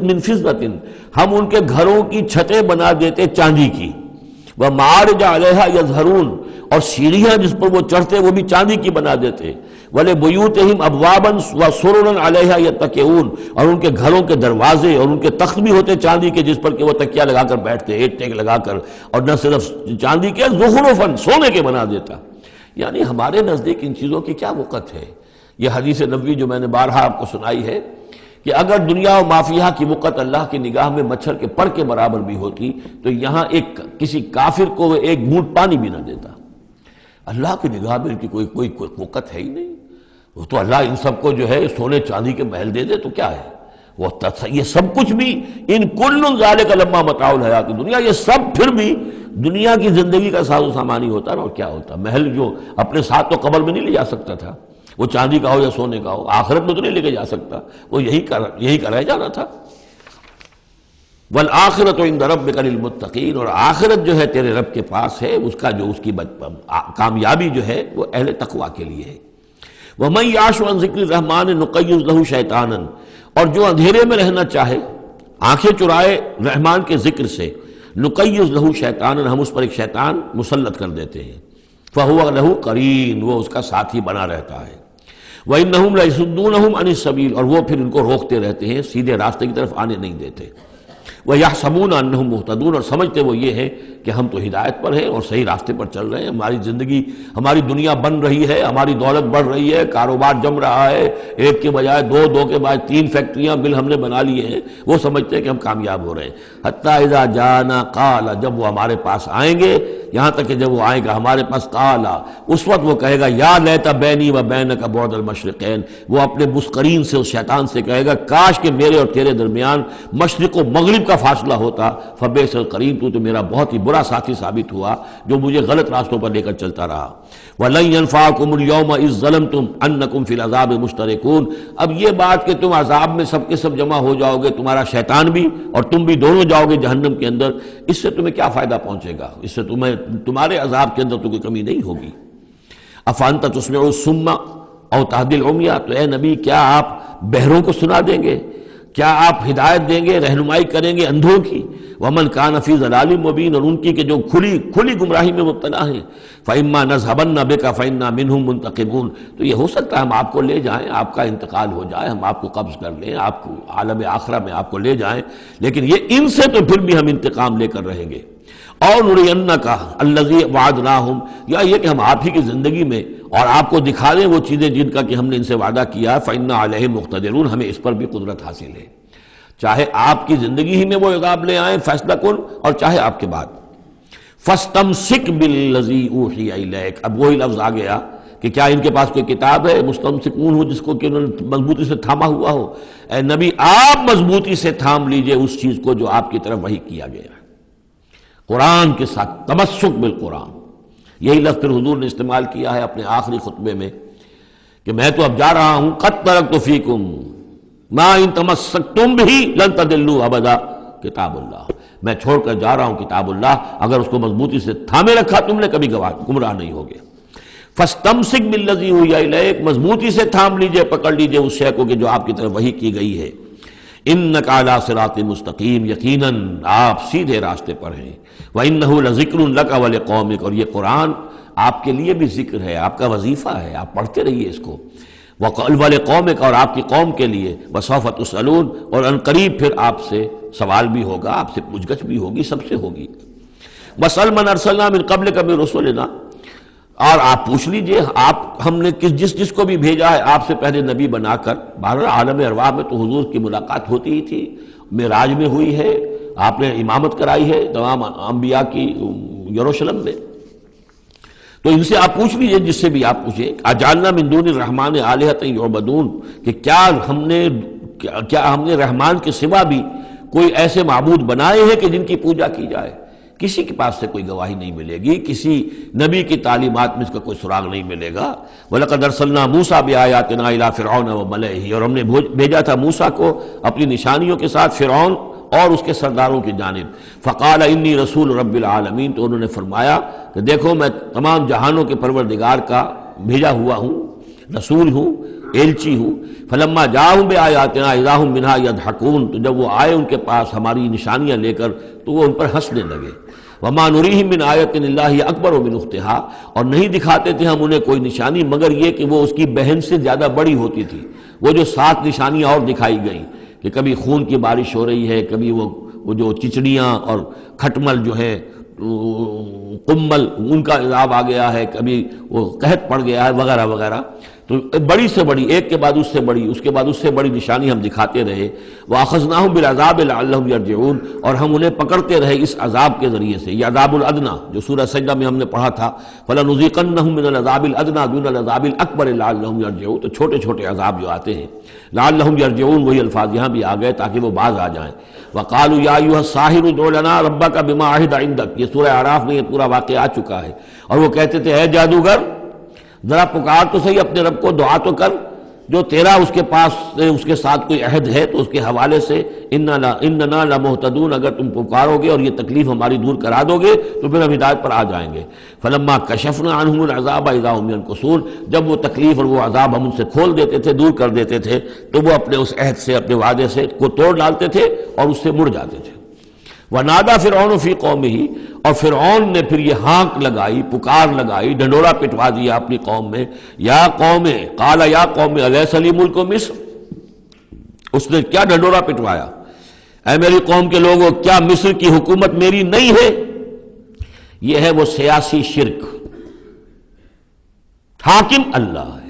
مِّن فِضَّةٍ، ہم ان کے گھروں کی چھتیں بنا دیتے چاندی کی، وَمَعَارِجَ عَلَيْهَا يَظْهَرُونَ، اور سیڑھیاں جس پر وہ چڑھتے وہ بھی چاندی کی بنا دیتے، وَلِبُيُوتِهِمْ أَبْوَابًا وَسُرُرًا عَلَيْهَا يَتَّكِئُونَ، اور ان کے گھروں کے دروازے اور ان کے تخت بھی ہوتے چاندی کے جس پر کہ وہ تکیہ لگا کر بیٹھتے، ایک ٹیک لگا کر، اور نہ صرف چاندی کے، زخرفاً، سونے کے بنا دیتا۔ یعنی ہمارے نزدیک ان چیزوں کی کیا وقت ہے؟ یہ حدیث نبوی جو میں نے بارہا آپ کو سنائی ہے کہ اگر دنیا و مافیہ کی وقت اللہ کی نگاہ میں مچھر کے پر کے برابر بھی ہوتی تو یہاں کسی کافر کو ایک گھونٹ پانی بھی نہ دیتا۔ اللہ کی نگاہ میں ان کی کوئی وقت ہے ہی نہیں، وہ تو اللہ ان سب کو جو ہے سونے چاندی کے محل دے دے تو کیا ہے، وہ یہ سب کچھ بھی، ان کل ذالک لما متاع الحیات الدنیا، یہ سب پھر بھی دنیا کی زندگی کا ساز و سامان ہی ہوتا نا، اور کیا ہوتا؟ محل جو اپنے ساتھ تو قبر میں نہیں لے جا سکتا تھا، وہ چاندی کا ہو یا سونے کا ہو، آخرت میں تو نہیں لے کے جا سکتا، وہ یہی کا رہ جانا تھا۔ والآخرۃ عند ربک للمتقین، اور آخرت جو ہے تیرے رب کے پاس ہے، اس کا جو اس کی کامیابی جو ہے وہ اہل تقویٰ کے لیے ہے۔ وَمَن یعش عن ذکر الرحمن نقیض لہ شیطانا، اور جو اندھیرے میں رہنا چاہے، آنکھیں چرائے رحمان کے ذکر سے، نقیض لہ شیطانا، ہم اس پر ایک شیطان مسلط کر دیتے ہیں، فہو لہ قرین، وہ اس کا ساتھی بنا رہتا ہے، وَإِنَّهُمْ لَيَصُدُّونَهُمْ عَنِ السَّبِيلِ، اور وہ پھر ان کو روکتے رہتے ہیں، سیدھے راستے کی طرف آنے نہیں دیتے، وَيَحْسَبُونَ أَنَّهُمْ مُهْتَدُونَ، اور سمجھتے وہ یہ ہے کہ ہم تو ہدایت پر ہیں اور صحیح راستے پر چل رہے ہیں، ہماری زندگی، ہماری دنیا بن رہی ہے، ہماری دولت بڑھ رہی ہے، کاروبار جم رہا ہے، ایک کے بجائے دو، دو کے بعد 3 فیکٹریاں مل ہم نے بنا لیے ہیں، وہ سمجھتے ہیں کہ ہم کامیاب ہو رہے ہیں۔ حتیٰ اذا جانا قال، جب وہ ہمارے پاس آئیں گے، یہاں تک کہ جب وہ آئے گا ہمارے پاس، قال، اس وقت وہ کہے گا یا لیت بینی و بینک بعد المشرقین، وہ اپنے مسکرین سے، اس شیطان سے کہے گا کاش کہ میرے اور تیرے درمیان مشرق و مغرب کا فاصلہ ہوتا، فبئس القرین، تو میرا بہت ہی برا ساتھی ثابت ہوا جو مجھے غلط راستوں پر لے کر چلتا رہا۔ وَلَن يَنفَعَكُمُ الْيَوْمَ إِذ ظَّلَمْتُمْ أَنَّكُمْ فِي الْعَذَابِ مُشْتَرِكُونَ، اب یہ بات کہ تم عذاب میں سب کے سب جمع ہو جاؤ گے، تمہارا شیطان بھی اور تم بھی دونوں جاؤ گے جہنم کے اندر، اس سے تمہیں کیا فائدہ پہنچے گا؟ اس سے تمہارے عذاب کے اندر تو کوئی کمی نہیں ہوگی۔ أَفَأَنْتَ تُسْمِعُ الصُّمَّ أَوْ تَهْدِي الْعُمْيَ، تو اے نبی کیا آپ بہروں کو سنا دیں گے؟ کیا آپ ہدایت دیں گے، رہنمائی کریں گے اندھوں کی؟ ومن کان فی ضلال مبین، اور ان کی کہ جو کھلی گمراہی میں مبتلا ہیں، فإما نذهبن بک فإنا منهم منتقمون، تو یہ ہو سکتا ہے ہم آپ کو لے جائیں، آپ کا انتقال ہو جائے، ہم آپ کو قبض کر لیں، آپ کو عالم آخرہ میں آپ کو لے جائیں، لیکن یہ ان سے تو پھر بھی ہم انتقام لے کر رہیں گے۔ اور نرینک الذی وعدناہم، یا یہ کہ ہم آپ ہی کی زندگی میں اور آپ کو دکھا دیں وہ چیزیں جن کا کہ ہم نے ان سے وعدہ کیا، فإنا علیہم مقتدرون، ہمیں اس پر بھی قدرت حاصل ہے، چاہے آپ کی زندگی ہی میں وہ عذاب لے آئیں فیصلہ کن، اور چاہے آپ کے بعد۔ فاستمسک بالذی اوحی الیک، اب وہی لفظ آ گیا کہ کیا ان کے پاس کوئی کتاب ہے مستمسکون ہو جس کو کہ انہوں نے مضبوطی سے تھاما ہوا ہو؟ اے نبی آپ مضبوطی سے تھام لیجئے اس چیز کو جو آپ کی طرف وحی کیا گیا ہے، قرآن کے ساتھ تمسک بالقرآن۔ یہی لفظ پھر حضور نے استعمال کیا ہے اپنے آخری خطبے میں کہ میں تو اب جا رہا ہوں، قد ترکت فیکم ما ان تمسکتم بھی لن تضلوا ابدا، کتاب اللہ، میں چھوڑ کر جا رہا ہوں کتاب اللہ، اگر اس کو مضبوطی سے تھامے رکھا تم نے کبھی گمراہ نہیں ہوگے۔ فاستمسک بالذی اوحی الیک، مضبوطی سے تھام لیجئے، پکڑ لیجئے اس شے کو کہ جو آپ کی طرف وحی کی گئی ہے۔ انک علی صراط مستقیم، یقیناً آپ سیدھے راستے پر ہیں۔ وانہ لذکر لک ولقومک، اور یہ قرآن آپ کے لیے بھی ذکر ہے، آپ کا وظیفہ ہے، آپ پڑھتے رہیے اس کو۔ ولقومک، اور آپ کی قوم کے لیے۔ وسوف تسألون، اور ان قریب پھر آپ سے سوال بھی ہوگا، آپ سے پوچھ گچھ بھی ہوگی، سب سے ہوگی۔ واسأل من ارسلنا من قبلک من رسلنا، اور آپ پوچھ لیجئے آپ ہم نے جس کو بھی بھیجا ہے آپ سے پہلے نبی بنا کر۔ بہرحال عالم ارواح میں تو حضور کی ملاقات ہوتی ہی تھی، معراج میں ہوئی ہے، آپ نے امامت کرائی ہے تمام انبیاء کی یروشلم میں، تو ان سے آپ پوچھ لیجئے جس سے بھی آپ پوچھیں۔ اجعلنا من دون الرحمن آلہۃ یعبدون، کہ کیا ہم نے رحمان کے سوا بھی کوئی ایسے معبود بنائے ہیں کہ جن کی پوجا کی جائے؟ کسی کے پاس سے کوئی گواہی نہیں ملے گی، کسی نبی کی تعلیمات میں اس کا کوئی سراغ نہیں ملے گا۔ وَلَقَدْ أَرْسَلْنَا مُوسَىٰ بِآيَاتِنَا إِلَىٰ فِرْعَوْنَ وَمَلَئِهِ، اور ہم نے بھیجا تھا موسیٰ کو اپنی نشانیوں کے ساتھ فرعون اور اس کے سرداروں کی جانب۔ فَقَالَ إِنِّي رَسُولُ رَبِّ الْعَالَمِينَ، تو انہوں نے فرمایا کہ دیکھو میں تمام جہانوں کے پروردگار کا بھیجا ہوا ہوں، رسول ہوں، ایلچی ہوں۔ فلما جاءہم بآیاتنا اذا ہم منہا یضحکون، تو جب وہ آئے ان کے پاس ہماری نشانیاں لے کر تو وہ ان پر ہنسنے لگے۔ وما نریہم من آیۃ الا ہی اکبر من اختہا، اور نہیں دکھاتے تھے ہم انہیں کوئی نشانی مگر یہ کہ وہ اس کی بہن سے زیادہ بڑی ہوتی تھی۔ وہ جو 7 نشانیاں اور دکھائی گئیں کہ کبھی خون کی بارش ہو رہی ہے، کبھی وہ جو چچڑیاں اور کھٹمل جو ہے قمل ان کا عذاب آ گیا ہے، کبھی وہ قحط پڑ گیا ہے، وغیرہ وغیرہ، تو بڑی سے بڑی، ایک کے بعد اس سے بڑی، اس کے بعد اس سے بڑی نشانی ہم دکھاتے رہے۔ وَأَخَذْنَاهُمْ بِالْعَذَابِ لَعَلَّهُمْ يَرْجِعُونَ، اور ہم انہیں پکڑتے رہے اس عذاب کے ذریعے سے، یہ عذاب الادنیٰ جو سورہ سجدہ میں ہم نے پڑھا تھا، فَلَنُذِيقَنَّهُم مِّنَ الْعَذَابِ الْأَدْنَىٰ دُونَ الْعَذَابِ الْأَكْبَرِ لَعَلَّهُمْ يَرْجِعُونَ، تو چھوٹے چھوٹے عذاب جو آتے ہیں لَعَلَّهُمْ يَرْجِعُونَ، وہی الفاظ یہاں بھی آ گئے تاکہ وہ باز آ جائیں۔ وَقَالُوا يَا أَيُّهَا السَّاحِرُ ادْعُ لَنَا رَبَّكَ بِمَا عَهِدَ عِندَكَ، یہ سورہ اعراف میں یہ پورا واقعہ آ چکا ہے، اور وہ کہتے تھے اے جادوگر ذرا پکار تو صحیح اپنے رب کو، دعا تو کر جو تیرا اس کے پاس اس کے ساتھ کوئی عہد ہے تو اس کے حوالے سے اننا لمہتدون، اگر تم پکارو گے اور یہ تکلیف ہماری دور کرا دو گے تو پھر ہم ہدایت پر آ جائیں گے۔ فلما کشفنا عنہم العذاب اذا هم ينكثون، جب وہ تکلیف اور وہ عذاب ہم ان سے کھول دیتے تھے، دور کر دیتے تھے، تو وہ اپنے اس عہد سے، اپنے وعدے سے کو توڑ ڈالتے تھے اور اس سے مڑ جاتے تھے۔ وَنَادَىٰ فِرْعَوْنُ فِي قَوْمِهِ، اور فرعون نے پھر یہ ہانک لگائی، پکار لگائی، ڈنڈورا پٹوا دیا اپنی قوم میں، یا قوم، قال یا قوم الیس لی ملک مصر، اس نے کیا ڈنڈورا پٹوایا، اے میری قوم کے لوگوں کیا مصر کی حکومت میری نہیں ہے؟ یہ ہے وہ سیاسی شرک. حاکم اللہ ہے.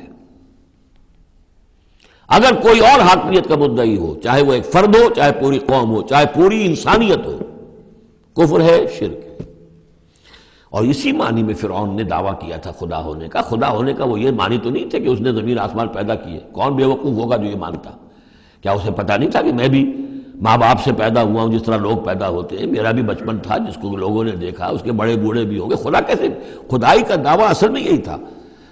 اگر کوئی اور حاکمیت کا مدعی ہو، چاہے وہ ایک فرد ہو، چاہے پوری قوم ہو، چاہے پوری انسانیت ہو، کفر ہے، شرک ہے. اور اسی معنی میں فرعون نے دعویٰ کیا تھا خدا ہونے کا. خدا ہونے کا وہ یہ معنی تو نہیں تھا کہ اس نے زمین آسمان پیدا کیے. کون بے وقوف ہوگا جو یہ مانتا؟ کیا اسے پتہ نہیں تھا کہ میں بھی ماں باپ سے پیدا ہوا ہوں جس طرح لوگ پیدا ہوتے ہیں؟ میرا بھی بچپن تھا جس کو لوگوں نے دیکھا، اس کے بڑے بوڑھے بھی ہوں گے. خدا کیسے؟ خدائی کا دعویٰ اصل میں یہی تھا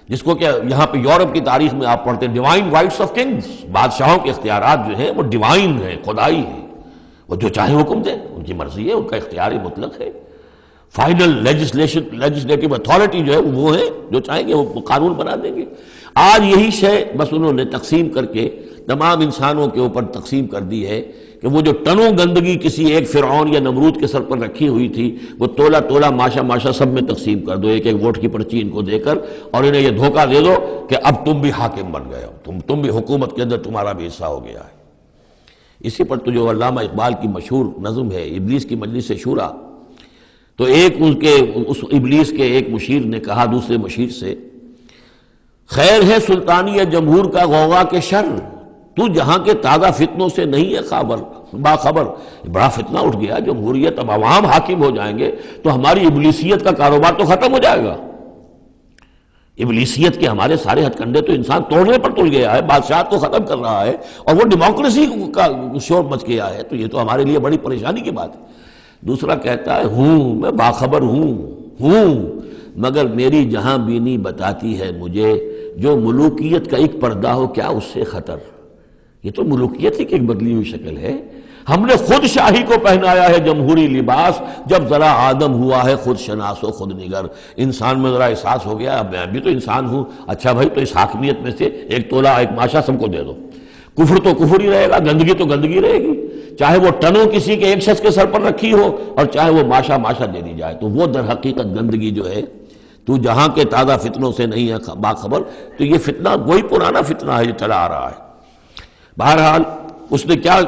جس کو کہ یہاں پہ یورپ کی تاریخ میں آپ پڑھتے ہیں ڈیوائن رائٹس آف کنگز. بادشاہوں کے اختیارات جو ہیں وہ ڈیوائن ہیں، خدائی ہیں. وہ جو چاہے حکم دیں، ان کی مرضی ہے، ان کا اختیار مطلق ہے. فائنل لیجسلیٹو اتھارٹی جو ہے وہ ہے، جو چاہیں گے وہ قانون بنا دیں گے. آج یہی شے بس انہوں نے تقسیم کر کے تمام انسانوں کے اوپر تقسیم کر دی ہے کہ وہ جو ٹنوں گندگی کسی ایک فرعون یا نمرود کے سر پر رکھی ہوئی تھی، وہ تولا تولا ماشا ماشا سب میں تقسیم کر دو، ایک ایک ووٹ کی پرچی ان کو دے کر، اور انہیں یہ دھوکہ دے دو کہ اب تم بھی حاکم بن گئے ہو، تم بھی حکومت کے اندر تمہارا بھی حصہ ہو گیا ہے. اسی پر تو جو علامہ اقبال کی مشہور نظم ہے ابلیس کی مجلس شورا، تو ایک اس ابلیس کے ایک مشیر نے کہا دوسرے مشیر سے، خیر ہے سلطانی جمہور کا غوغا کے شر، تو جہاں کے تازہ فتنوں سے نہیں ہے باخبر. بڑا فتنہ اٹھ گیا، جمہوریت، اب عوام حاکم ہو جائیں گے تو ہماری ابلیسیت کا کاروبار تو ختم ہو جائے گا. ابلیسیت کے ہمارے سارے ہتھ کنڈے تو انسان توڑنے پر تل گیا ہے، بادشاہت کو ختم کر رہا ہے، اور وہ ڈیموکریسی کا شور مچ گیا ہے. تو یہ تو ہمارے لیے بڑی پریشانی کی بات ہے. دوسرا کہتا ہے ہوں میں باخبر ہوں مگر میری جہاں بینی بتاتی ہے مجھے، جو ملوکیت کا ایک پردہ ہو کیا اس سے خطر. یہ تو ملوکیت ہی کی ایک بدلی ہوئی شکل ہے. ہم نے خود شاہی کو پہنایا ہے جمہوری لباس، جب ذرا آدم ہوا ہے خود شناس و خود نگر. انسان میں ذرا احساس ہو گیا میں بھی تو انسان ہوں. اچھا بھائی، تو اس حاکمیت میں سے ایک تولا ایک ماشا سب کو دے دو. کفر تو کفر ہی رہے گا، گندگی تو گندگی رہے گی، چاہے وہ ٹنوں کسی کے ایک شخص کے سر پر رکھی ہو اور چاہے وہ ماشا ماشا دے دی جائے. تو وہ در حقیقت گندگی جو ہے، تو جہاں کے تازہ فتنوں سے نہیں ہے باخبر. تو یہ فتنہ وہی پرانا فتنہ ہے جو چلا آ رہا ہے. بہرحال اس نے کیا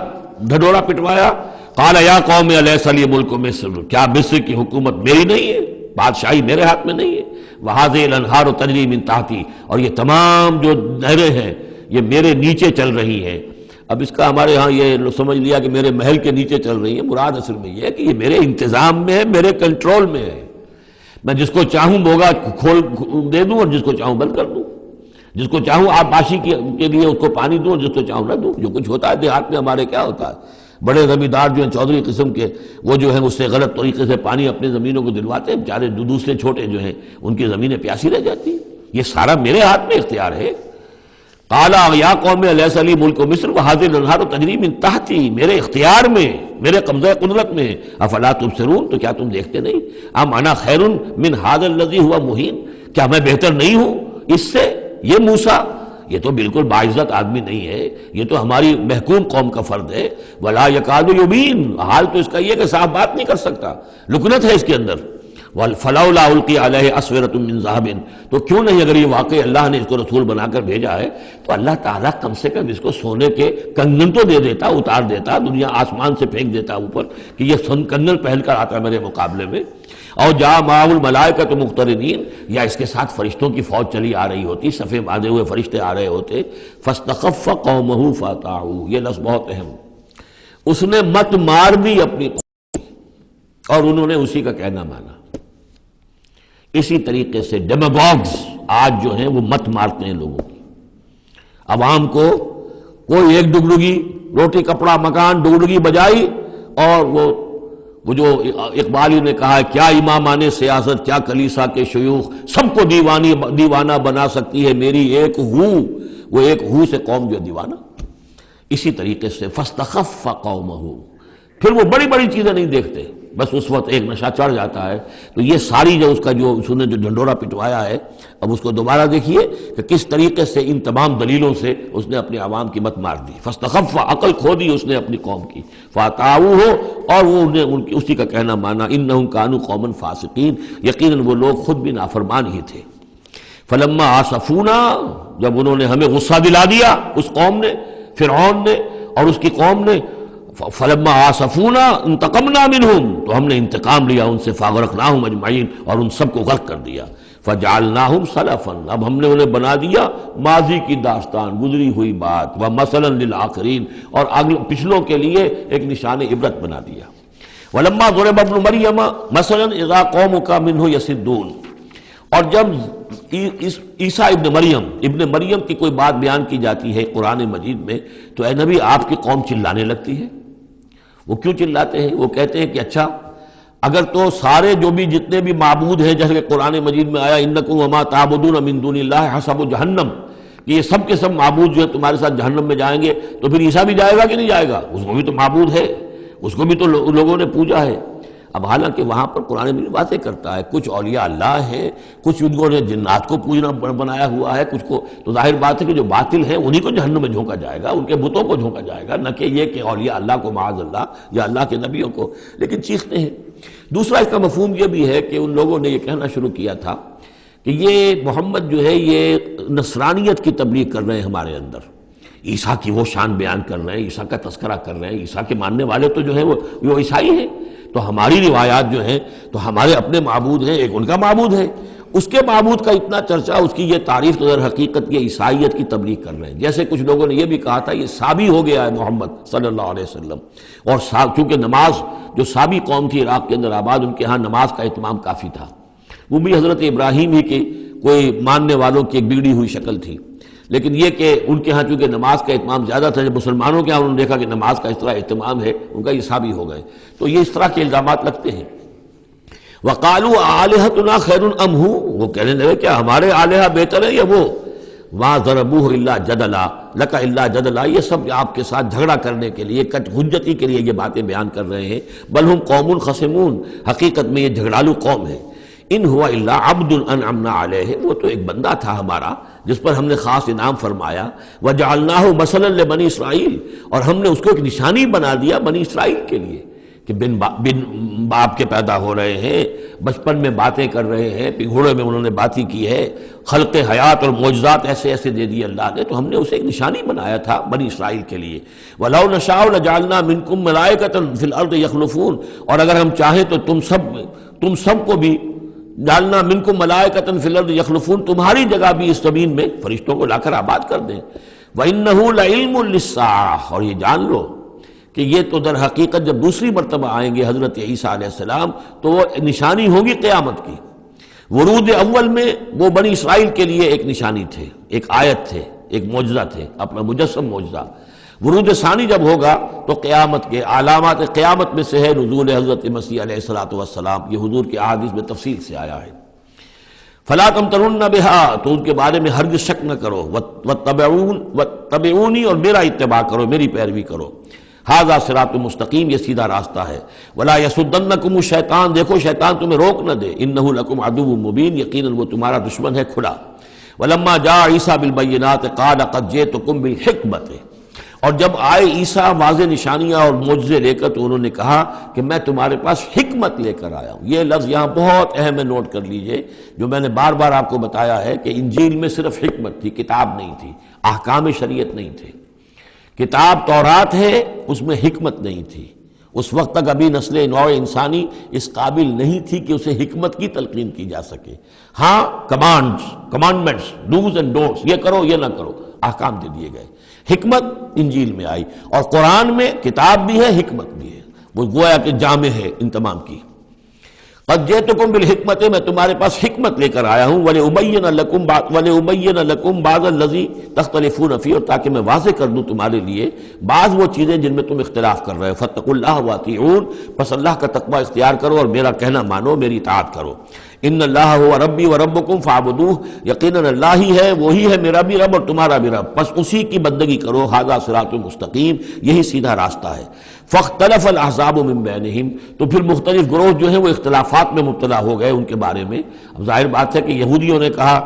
ڈھڈوڑا پٹوایا، قال یا قوم الیس لی ملک مصر، کیا مصر کی حکومت میری نہیں ہے، بادشاہی میرے ہاتھ میں نہیں ہے. وہذہ الانہار تجری من تحتی، اور یہ تمام جو نہریں ہیں یہ میرے نیچے چل رہی ہیں. اب اس کا ہمارے ہاں یہ سمجھ لیا کہ میرے محل کے نیچے چل رہی ہے. مراد اصل میں یہ ہے کہ یہ میرے انتظام میں ہے، میرے کنٹرول میں ہے. میں جس کو چاہوں بوگا کھول دے دوں اور جس کو چاہوں بند کر دوں، جس کو چاہوں آبپاشی کے لیے اس کو پانی دوں اور جس کو چاہوں نہ دوں. جو کچھ ہوتا ہے دیہات میں ہمارے کیا ہوتا ہے، بڑے زمیندار جو ہیں چودھری قسم کے، وہ جو ہیں اس سے غلط طریقے سے پانی اپنی زمینوں کو دلواتے ہیں، بیچارے دوسرے چھوٹے جو ہیں ان کی زمینیں پیاسی رہ جاتی ہیں. یہ سارا میرے ہاتھ میں اختیار ہے. قال یا قوم الیس لی ملک مصر وہذہ الانہار تجری من تحتی، میرے اختیار میں، میرے قبضہ قدرت میں. افلا تبصرون، تو کیا تم دیکھتے نہیں؟ ام انا خیر من ھذا الذی ھوا مہین، کیا میں بہتر نہیں ہوں اس سے؟ یہ موسیٰ یہ تو بالکل باعزت آدمی نہیں ہے، یہ تو ہماری محکوم قوم کا فرد ہے. ولا یکاد یبین، حال تو اس کا یہ کہ صاف بات نہیں کر سکتا، لکنت ہے اس کے اندر. فلولا القی علیہ اسورۃ من ذہب، تو کیوں نہیں اگر یہ واقعی اللہ نے اس کو رسول بنا کر بھیجا ہے تو اللہ تعالیٰ کم سے کم اس کو سونے کے کنگن تو دے دیتا، اتار دیتا، دنیا آسمان سے پھینک دیتا اوپر کہ یہ کنگن پہن کر آتا میرے مقابلے میں. اور جا معه الملائکۃ مقترنین، یا اس کے ساتھ فرشتوں کی فوج چلی آ رہی ہوتی، صفے باندھے ہوئے فرشتے آ رہے ہوتے. فاستخف قومہ فاطاعوہ، یہ لفظ بہت اہم، اس نے مت مار دی اپنی قوم اور انہوں نے اسی کا کہنا مانا. اسی طریقے سے ڈیماگوگز آج جو ہیں وہ مت مارتے ہیں لوگوں کی. عوام کو کوئی ایک ڈگڈگی، روٹی کپڑا مکان ڈگڈگی بجائی، اور وہ جو اقبالی نے کہا ہے کیا امامان سیاست، کیا کلیسا کے شیوخ، سب کو دیوانہ بنا سکتی ہے میری ایک ہو. وہ ایک ہو سے قوم جو دیوانہ. اسی طریقے سے فاستخف قومہ، پھر وہ بڑی بڑی چیزیں نہیں دیکھتے، بس اس وقت ایک نشہ چڑھ جاتا ہے. تو یہ ساری جو اس کا جو اس نے جو ڈنڈورا پٹوایا ہے، اب اس کو دوبارہ دیکھیے کہ کس طریقے سے ان تمام دلیلوں سے اس نے اپنے عوام کی مت مار دی. فاستخف، عقل کھو دی اس نے اپنی قوم کی. فاطاعوہ، اور وہ اسی کا کہنا مانا. انہم کانوا قوما فاسقین، یقیناً وہ لوگ خود بھی نافرمان ہی تھے. فلما آسفونا، جب انہوں نے ہمیں غصہ دلا دیا، اس قوم نے، فرعون نے اور اس کی قوم نے، فلما آسفونا انتقمنا منہم، تو ہم نے انتقام لیا ان سے، فاغرقناہم اجمعین، اور ان سب کو غرق کر دیا، فجعلناہم سلفا، اب ہم نے انہیں بنا دیا ماضی کی داستان، گزری ہوئی بات، ومثلا للآخرین، اور پچھلوں کے لیے ایک نشان عبرت بنا دیا۔ ولما ضرب ابن مریم مثلا اذا قومک منہ یصدون، اور جب عیسیٰ ابن مریم کی کوئی بات بیان کی جاتی ہے قرآن مجید میں، تو اے نبی آپ کی قوم چلانے لگتی ہے۔ وہ کیوں چلاتے ہیں؟ وہ کہتے ہیں کہ اچھا اگر تو سارے جو بھی جتنے بھی معبود ہیں، جیسے کہ قرآن مجید میں آیا انکم وما تعبدون من دون اللہ حسب جہنم، کہ یہ سب کے سب معبود جو ہے تمہارے ساتھ جہنم میں جائیں گے، تو پھر عیسیٰ بھی جائے گا کہ نہیں جائے گا؟ اس کو بھی تو معبود ہے، اس کو بھی تو لوگوں نے پوجا ہے۔ اب حالانکہ وہاں پر قرآن مجید باتیں کرتا ہے، کچھ اولیاء اللہ ہیں، کچھ انہوں نے جنات کو پوجنا بنایا ہوا ہے، کچھ کو، تو ظاہر بات ہے کہ جو باطل ہیں انہی کو جہنم میں جھونکا جائے گا، ان کے بتوں کو جھونکا جائے گا، نہ کہ یہ کہ اولیاء اللہ کو معاذ اللہ یا اللہ کے نبیوں کو، لیکن چیختے ہیں۔ دوسرا اس کا مفہوم یہ بھی ہے کہ ان لوگوں نے یہ کہنا شروع کیا تھا کہ یہ محمد جو ہے یہ نصرانیت کی تبلیغ کر رہے ہیں ہمارے اندر، عیسیٰ کی وہ شان بیان کر رہے ہیں، عیسیٰ کا تذکرہ کر رہے ہیں، عیسیٰ کے ماننے والے تو جو ہیں وہ عیسائی ہیں، تو ہماری روایات جو ہیں تو ہمارے اپنے معبود ہیں، ایک ان کا معبود ہے، اس کے معبود کا اتنا چرچا، اس کی یہ تعریف، تو در حقیقت یہ عیسائیت کی تبلیغ کر رہے ہیں۔ جیسے کچھ لوگوں نے یہ بھی کہا تھا یہ سابی ہو گیا ہے محمد صلی اللہ علیہ وسلم، اور چونکہ نماز جو سابی قوم تھی عراق کے اندر آباد، ان کے ہاں نماز کا اہتمام کافی تھا، وہ بھی حضرت ابراہیم ہی کے کوئی ماننے والوں کی ایک بگڑی ہوئی شکل تھی، لیکن یہ کہ ان کے ہاں چونکہ نماز کا اہتمام زیادہ تھا، جب مسلمانوں کے ہاں انہوں نے دیکھا کہ نماز کا اس طرح اہتمام ہے، ان کا یہ سابی ہو گئے، تو یہ اس طرح کے الزامات لگتے ہیں۔ وَقَالُوا آلِهَتُنَا خَيْرٌ أَمْ هُوَ، وہ کہنے لگے کیا ہمارے آلہہ بہتر ہے یا وہ؟ وَمَا ضَرَبُوهُ إِلَّا جَدَلًا لَكَ إِلَّا جَدَلًا، یہ سب آپ کے ساتھ جھگڑا کرنے کے لیے، کٹ حجتی کے لیے یہ باتیں بیان کر رہے ہیں۔ بل ہم قوم خصمون، حقیقت میں یہ جھگڑالو قوم ہے۔ ان ہوا الا عبد انعمنا علیہ، وہ تو ایک بندہ تھا ہمارا جس پر ہم نے خاص انعام فرمایا، وجعلناہ مثلا لبنی اسرائیل، اور ہم نے اس کو ایک نشانی بنا دیا بنی اسرائیل کے لیے، کہ بن باپ کے پیدا ہو رہے ہیں، بچپن میں باتیں کر رہے ہیں، پگھوڑے میں انہوں نے باتیں کی ہے، خلق حیات اور معجزات ایسے ایسے دے دیے اللہ نے، تو ہم نے اسے ایک نشانی بنایا تھا بنی اسرائیل کے لیے۔ وَلَوْ نَشَاءُ لَجَعَلْنَا مِنْكُمْ مَلَائِكَةً فِي الْأَرْضِ يَخْلُفُونَ، اور اگر ہم چاہیں تو تم سب کو بھی جعلنا منکم ملائکۃ فی الارض یخلفون، تمہاری جگہ بھی اس زمین میں فرشتوں کو لا کر آباد کر دیں۔ وَإِنَّهُ لَعِلْمٌ لِلسَّاعَةِ، اور یہ جان لو کہ یہ تو در حقیقت جب دوسری مرتبہ آئیں گے حضرت عیسیٰ علیہ السلام تو وہ نشانی ہوگی قیامت کی۔ ورود اول میں وہ بنی اسرائیل کے لیے ایک نشانی تھے، ایک آیت تھے، ایک معجزہ تھے، اپنا مجسم معجزہ۔ ورود ثانی جب ہوگا تو قیامت کے علامات قیامت میں سے ہے نزول حضرت مسیح علیہ السلام، یہ حضور کے احادیث میں تفصیل سے آیا ہے۔ فلا تمترن بها، تو ان کے بارے میں ہرگز شک نہ کرو، واتبعونی، اور میرا اتباع کرو، میری پیروی کرو۔ ھذا صراط مستقیم، یہ سیدھا راستہ ہے۔ ولا یصدنکم الشیطان، دیکھو شیطان تمہیں روک نہ دے، انہ لکم عدو مبین، یقیناً وہ تمہارا دشمن ہے کھلا۔ ولما جاء عیسیٰ بالبینات قال قد جئتکم بالحکمۃ، اور جب آئے عیسیٰ واضح نشانیاں اور معجزے لے کر تو انہوں نے کہا کہ میں تمہارے پاس حکمت لے کر آیا ہوں۔ یہ لفظ یہاں بہت اہم ہے، نوٹ کر لیجئے، جو میں نے بار بار آپ کو بتایا ہے کہ انجیل میں صرف حکمت تھی، کتاب نہیں تھی، احکام شریعت نہیں تھے۔ کتاب تورات ہے، اس میں حکمت نہیں تھی، اس وقت تک ابھی نسل نوع انسانی اس قابل نہیں تھی کہ اسے حکمت کی تلقین کی جا سکے۔ ہاں کمانڈمنٹس، ڈوز اینڈ ڈونٹس، یہ کرو یہ نہ کرو، احکام دے دیے گئے۔ حکمت انجیل میں آئی، اور قرآن میں کتاب بھی ہے حکمت بھی ہے، وہ گویا کہ جامع ہے ان تمام کی۔ قد جئتکم بالحکمت، میں تمہارے پاس حکمت لے کر آیا ہوں، وَلِأُبَيِّنَ لَكُمْ بَعْضَ الَّذِي تَخْتَلِفُونَ فِيهِ، اور تاکہ میں واضح کر دوں تمہارے لیے بعض وہ چیزیں جن میں تم اختلاف کر رہے ہو۔ فَاتَّقُوا اللَّهَ وَأَطِيعُونِ، پس اللہ کا تقوی اختیار کرو اور میرا کہنا مانو، میری اطاعت کرو۔ ان اللہ هو ربی وربکم فاعبدوہ، یقیناً اللہ ہی ہے، وہی ہے میرا بھی رب اور تمہارا بھی رب، بس اسی کی بندگی کرو۔ ھذا صراط مستقیم، یہی سیدھا راستہ ہے۔ فاختلف الاحزاب من بینہم، تو پھر مختلف گروہ جو ہیں وہ اختلافات میں مبتلا ہو گئے ان کے بارے میں۔ اب ظاہر بات ہے کہ یہودیوں نے کہا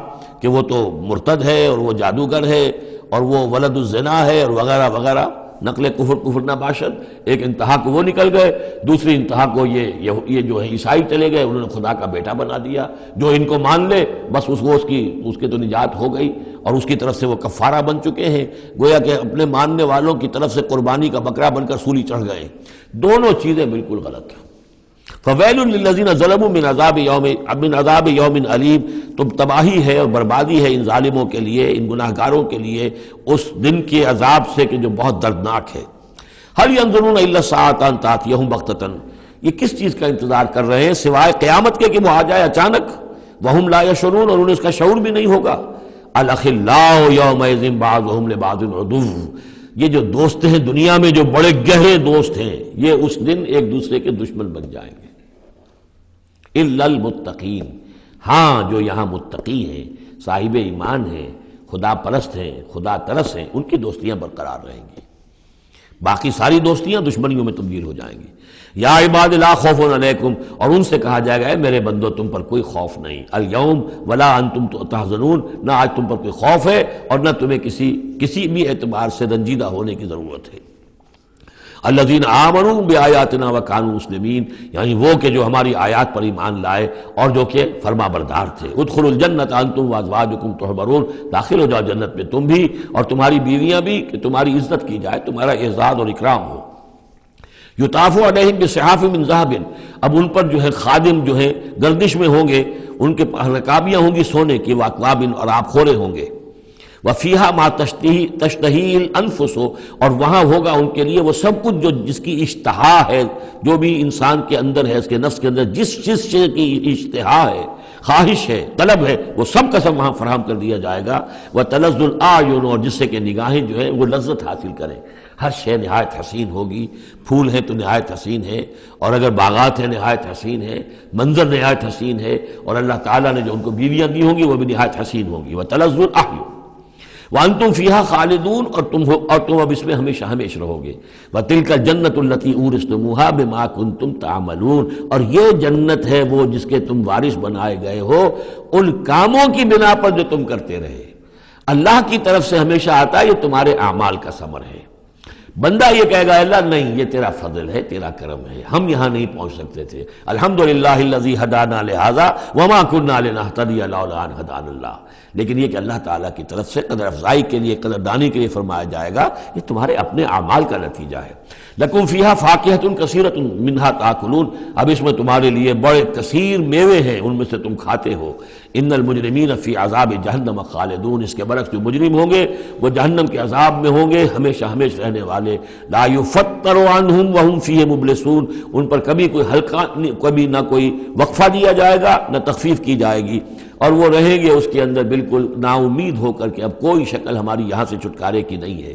کہ وہ تو مرتد ہے اور وہ جادوگر ہے اور وہ ولد الزنا ہے اور وغیرہ وغیرہ، نقل کفر نہ باشد، ایک انتہا کو وہ نکل گئے، دوسری انتہا کو یہ جو ہے عیسائی چلے گئے، انہوں نے خدا کا بیٹا بنا دیا، جو ان کو مان لے بس اس کے تو نجات ہو گئی، اور اس کی طرف سے وہ کفارہ بن چکے ہیں، گویا کہ اپنے ماننے والوں کی طرف سے قربانی کا بکرا بن کر سولی چڑھ گئے۔ دونوں چیزیں بالکل غلط ہیں۔ فویل للذین ظلموا من عذاب یوم علیم، تم تباہی ہے اور بربادی ہے ان ظالموں کے لیے، ان گناہگاروں کے لیے اس دن کے عذاب سے کہ جو بہت دردناک ہے۔ هل ينظرون الا الساعة ان تأتيهم بغتة، یہ کس چیز کا انتظار کر رہے ہیں سوائے قیامت کے کہ وہ آ جائے اچانک، وهم لا يشعرون، اور انہیں اس کا شعور بھی نہیں ہوگا۔ الاخلاء یومئذ بعضهم لبعض عدو، یہ جو دوست ہیں دنیا میں جو بڑے گہرے دوست ہیں، یہ اس دن ایک دوسرے کے دشمن بن جائیں گے۔ الا المتقین، ہاں جو یہاں متقی ہیں، صاحب ایمان ہیں، خدا پرست ہیں، خدا ترس ہیں، ان کی دوستیاں برقرار رہیں گی، باقی ساری دوستیاں دشمنیوں میں تبدیل ہو جائیں گی۔ یا عباد لا خوف علیکم، اور ان سے کہا جائے گا اے میرے بندو تم پر کوئی خوف نہیں، الیوم ولا انتم تحزنون، نہ آج تم پر کوئی خوف ہے اور نہ تمہیں کسی بھی اعتبار سے رنجیدہ ہونے کی ضرورت ہے۔ الذین آمنوا بآیاتنا وکانوا مسلمین، یعنی وہ کہ جو ہماری آیات پر ایمان لائے اور جو کہ فرما بردار تھے۔ ادخلوا الجنۃ انتم وازواجکم تحبرون، داخل ہو جاؤ جنت میں تم بھی اور تمہاری بیویاں بھی، کہ تمہاری عزت کی جائے، تمہارا اعزاز اور اکرام ہو۔ یطاف علیہم بصحاف من ذہب، اب ان پر جو ہے خادم جو ہے گردش میں ہوں گے، ان کے رکابیاں ہوں گی سونے کی، واکواب، اور آب خورے ہوں گے۔ وفیہا ما تشتہی الانفس، اور وہاں ہوگا ان کے لیے وہ سب کچھ جو جس کی اشتہا ہے، جو بھی انسان کے اندر ہے، اس کے نفس کے اندر جس چیز کی اشتہا ہے، خواہش ہے، طلب ہے، وہ سب کا سب وہاں فراہم کر دیا جائے گا۔ وتلذ الاعین، اور جس سے کہ نگاہیں جو ہیں وہ لذت حاصل کریں، ہر شے نہایت حسین ہوگی، پھول ہیں تو نہایت حسین ہے، اور اگر باغات ہیں نہایت حسین ہے، منظر نہایت حسین ہے، اور اللہ تعالیٰ نے جو ان کو بیویاں دی ہوں گی وہ بھی نہایت حسین ہوں گی۔ وتلذ الاعین وانتم فیہا خالدون، اور تم اب اس میں ہمیشہ ہمیشہ رہو گے۔ وتلک الجنۃ التی اورثتموہا بما کنتم تعملون، اور یہ جنت ہے وہ جس کے تم وارث بنائے گئے ہو ان کاموں کی بنا پر جو تم کرتے رہے۔ اللہ کی طرف سے ہمیشہ آتا ہے یہ تمہارے اعمال کا ثمر ہے۔ بندہ یہ کہے گا اللہ نہیں، یہ تیرا فضل ہے، تیرا کرم ہے، ہم یہاں نہیں پہنچ سکتے تھے، الحمدللہ الذی ہدانا لہذا وما کنا لنہتدی لولا ان ہدانا اللہ، لیکن یہ کہ اللہ تعالیٰ کی طرف سے قدر افزائی کے لیے، قدر دانی کے لیے فرمایا جائے گا یہ تمہارے اپنے اعمال کا نتیجہ ہے۔ لکم فیہا فاکہۃ کثیرۃ منہا تاکلون، اب اس میں تمہارے لیے بڑے کثیر میوے ہیں، ان میں سے تم کھاتے ہو۔ ان المجرمین فی عذاب جہنم خالدون، اس کے برعکس جو مجرم ہوں گے وہ جہنم کے عذاب میں ہوں گے ہمیشہ ہمیشہ رہنے والے۔ لا یفتر عنہم وہم فیہ مبلسون، ان پر کبھی کوئی ہلکا، کبھی نہ کوئی وقفہ دیا جائے گا نہ تخفیف کی جائے گی، اور وہ رہیں گے اس کے اندر بالکل نا امید ہو کر کہ اب کوئی شکل ہماری یہاں سے چھٹکارے کی نہیں ہے۔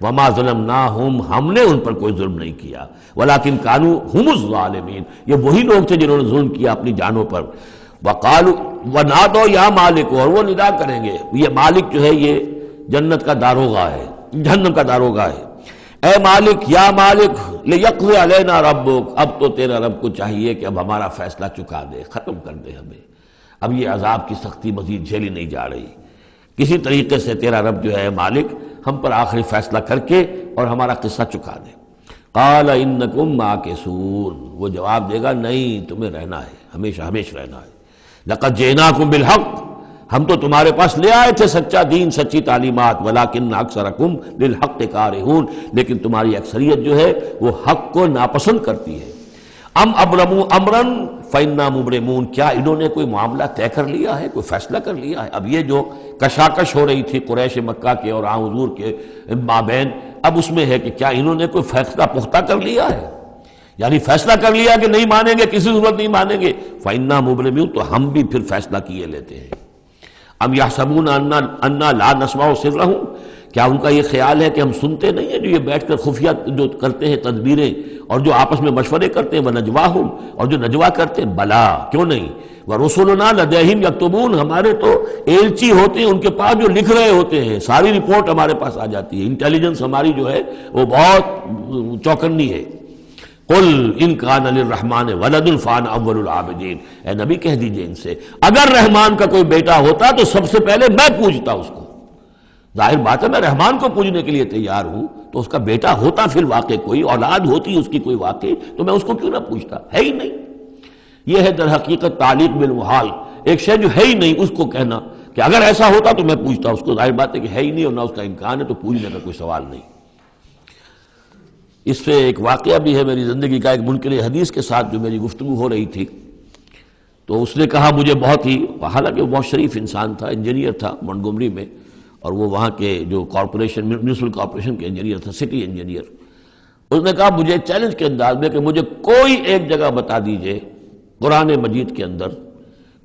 وما ظلمناہم، ہم نے ان پر کوئی ظلم نہیں کیا، ولکن کانوا ہم الظالمین، یہ وہی لوگ تھے جنہوں نے ظلم کیا اپنی جانوں پر۔ وقالوا ونادوا یا مالک، اور وہ ندا کریں گے، یہ مالک جو ہے یہ جنت کا داروغہ ہے، جہنم کا داروغہ ہے، اے مالک یا مالک لیقضی علینا ربک، اب تو تیرا رب کو چاہیے کہ اب ہمارا فیصلہ چکا دے، ختم کر دے ہمیں، اب یہ عذاب کی سختی مزید جھیلی نہیں جا رہی، کسی طریقے سے تیرا رب جو ہے مالک ہم پر آخری فیصلہ کر کے اور ہمارا قصہ چکا دے۔ قال انکم ماکثون، وہ جواب دے گا نہیں، تمہیں رہنا ہے، ہمیشہ ہمیشہ رہنا ہے۔ لقد جئناکم بالحق، ہم تو تمہارے پاس لے آئے تھے سچا دین، سچی تعلیمات، ولکن اکثرکم للحق کارہون، لیکن تمہاری اکثریت جو ہے وہ حق کو ناپسند کرتی ہے۔ ام ابرموا امرا فإنا مبرمون، کیا انہوں نے کوئی معاملہ طے کر لیا ہے، کوئی فیصلہ کر لیا ہے؟ اب یہ جو کشاکش ہو رہی تھی قریش مکہ کے اور حضور کے مابین، اب اس میں ہے کہ کیا انہوں نے کوئی فیصلہ پختہ کر لیا ہے، یعنی فیصلہ کر لیا کہ نہیں مانیں گے، کسی صورت نہیں مانیں گے، فإنا مبرمون، تو ہم بھی پھر فیصلہ کیے لیتے ہیں۔ ام یحسبون انا لا نسمع سرهم، کیا ان کا یہ خیال ہے کہ ہم سنتے نہیں ہیں جو یہ بیٹھ کر خفیہ جو کرتے ہیں تدبیریں اور جو آپس میں مشورے کرتے ہیں، وَنَجْوَاهُمْ، اور جو نجوا کرتے ہیں، بلا کیوں نہیں، وَرُسُلُنَا لَدَيْهِمْ يَكْتُبُونَ، ہمارے تو ایلچی ہوتے ہیں ان کے پاس جو لکھ رہے ہوتے ہیں، ساری رپورٹ ہمارے پاس آ جاتی ہے، انٹیلیجنس ہماری جو ہے وہ بہت چوکنی ہے۔ قل ان کان للرحمن ولد فانا اول العابدین، اے نبی کہہ دیجئے ان سے اگر رحمان کا کوئی بیٹا ہوتا تو سب سے پہلے میں پوجتا اس کو، ظاہر بات ہے میں رحمان کو پوجنے کے لیے تیار ہوں، تو اس کا بیٹا ہوتا فی الواقع کوئی، اولاد ہوتی اس کی کوئی واقعی، تو میں اس کو کیوں نہ پوچھتا؟ ہے ہی نہیں۔ یہ ہے در حقیقت تعلیق بالمحال، ایک شے جو ہے ہی نہیں اس کو کہنا کہ اگر ایسا ہوتا تو میں پوچھتا۔ اس کو ظاہر بات ہے کہ ہے ہی نہیں اور نہ اس کا امکان ہے، تو پوچھنے کا کوئی سوال نہیں۔ اس سے ایک واقعہ بھی ہے میری زندگی کا، ایک منکر حدیث کے ساتھ جو میری گفتگو ہو رہی تھی، تو اس نے کہا مجھے بہت ہی، حالانکہ وہ بہت شریف انسان تھا، انجینئر تھا منٹگومری میں، اور وہ وہاں کے جو کارپوریشن میونسپل کارپوریشن کے انجینئر تھا، سٹی انجینئر۔ اس نے کہا مجھے چیلنج کے انداز میں کہ مجھے کوئی ایک جگہ بتا دیجئے قرآن مجید کے اندر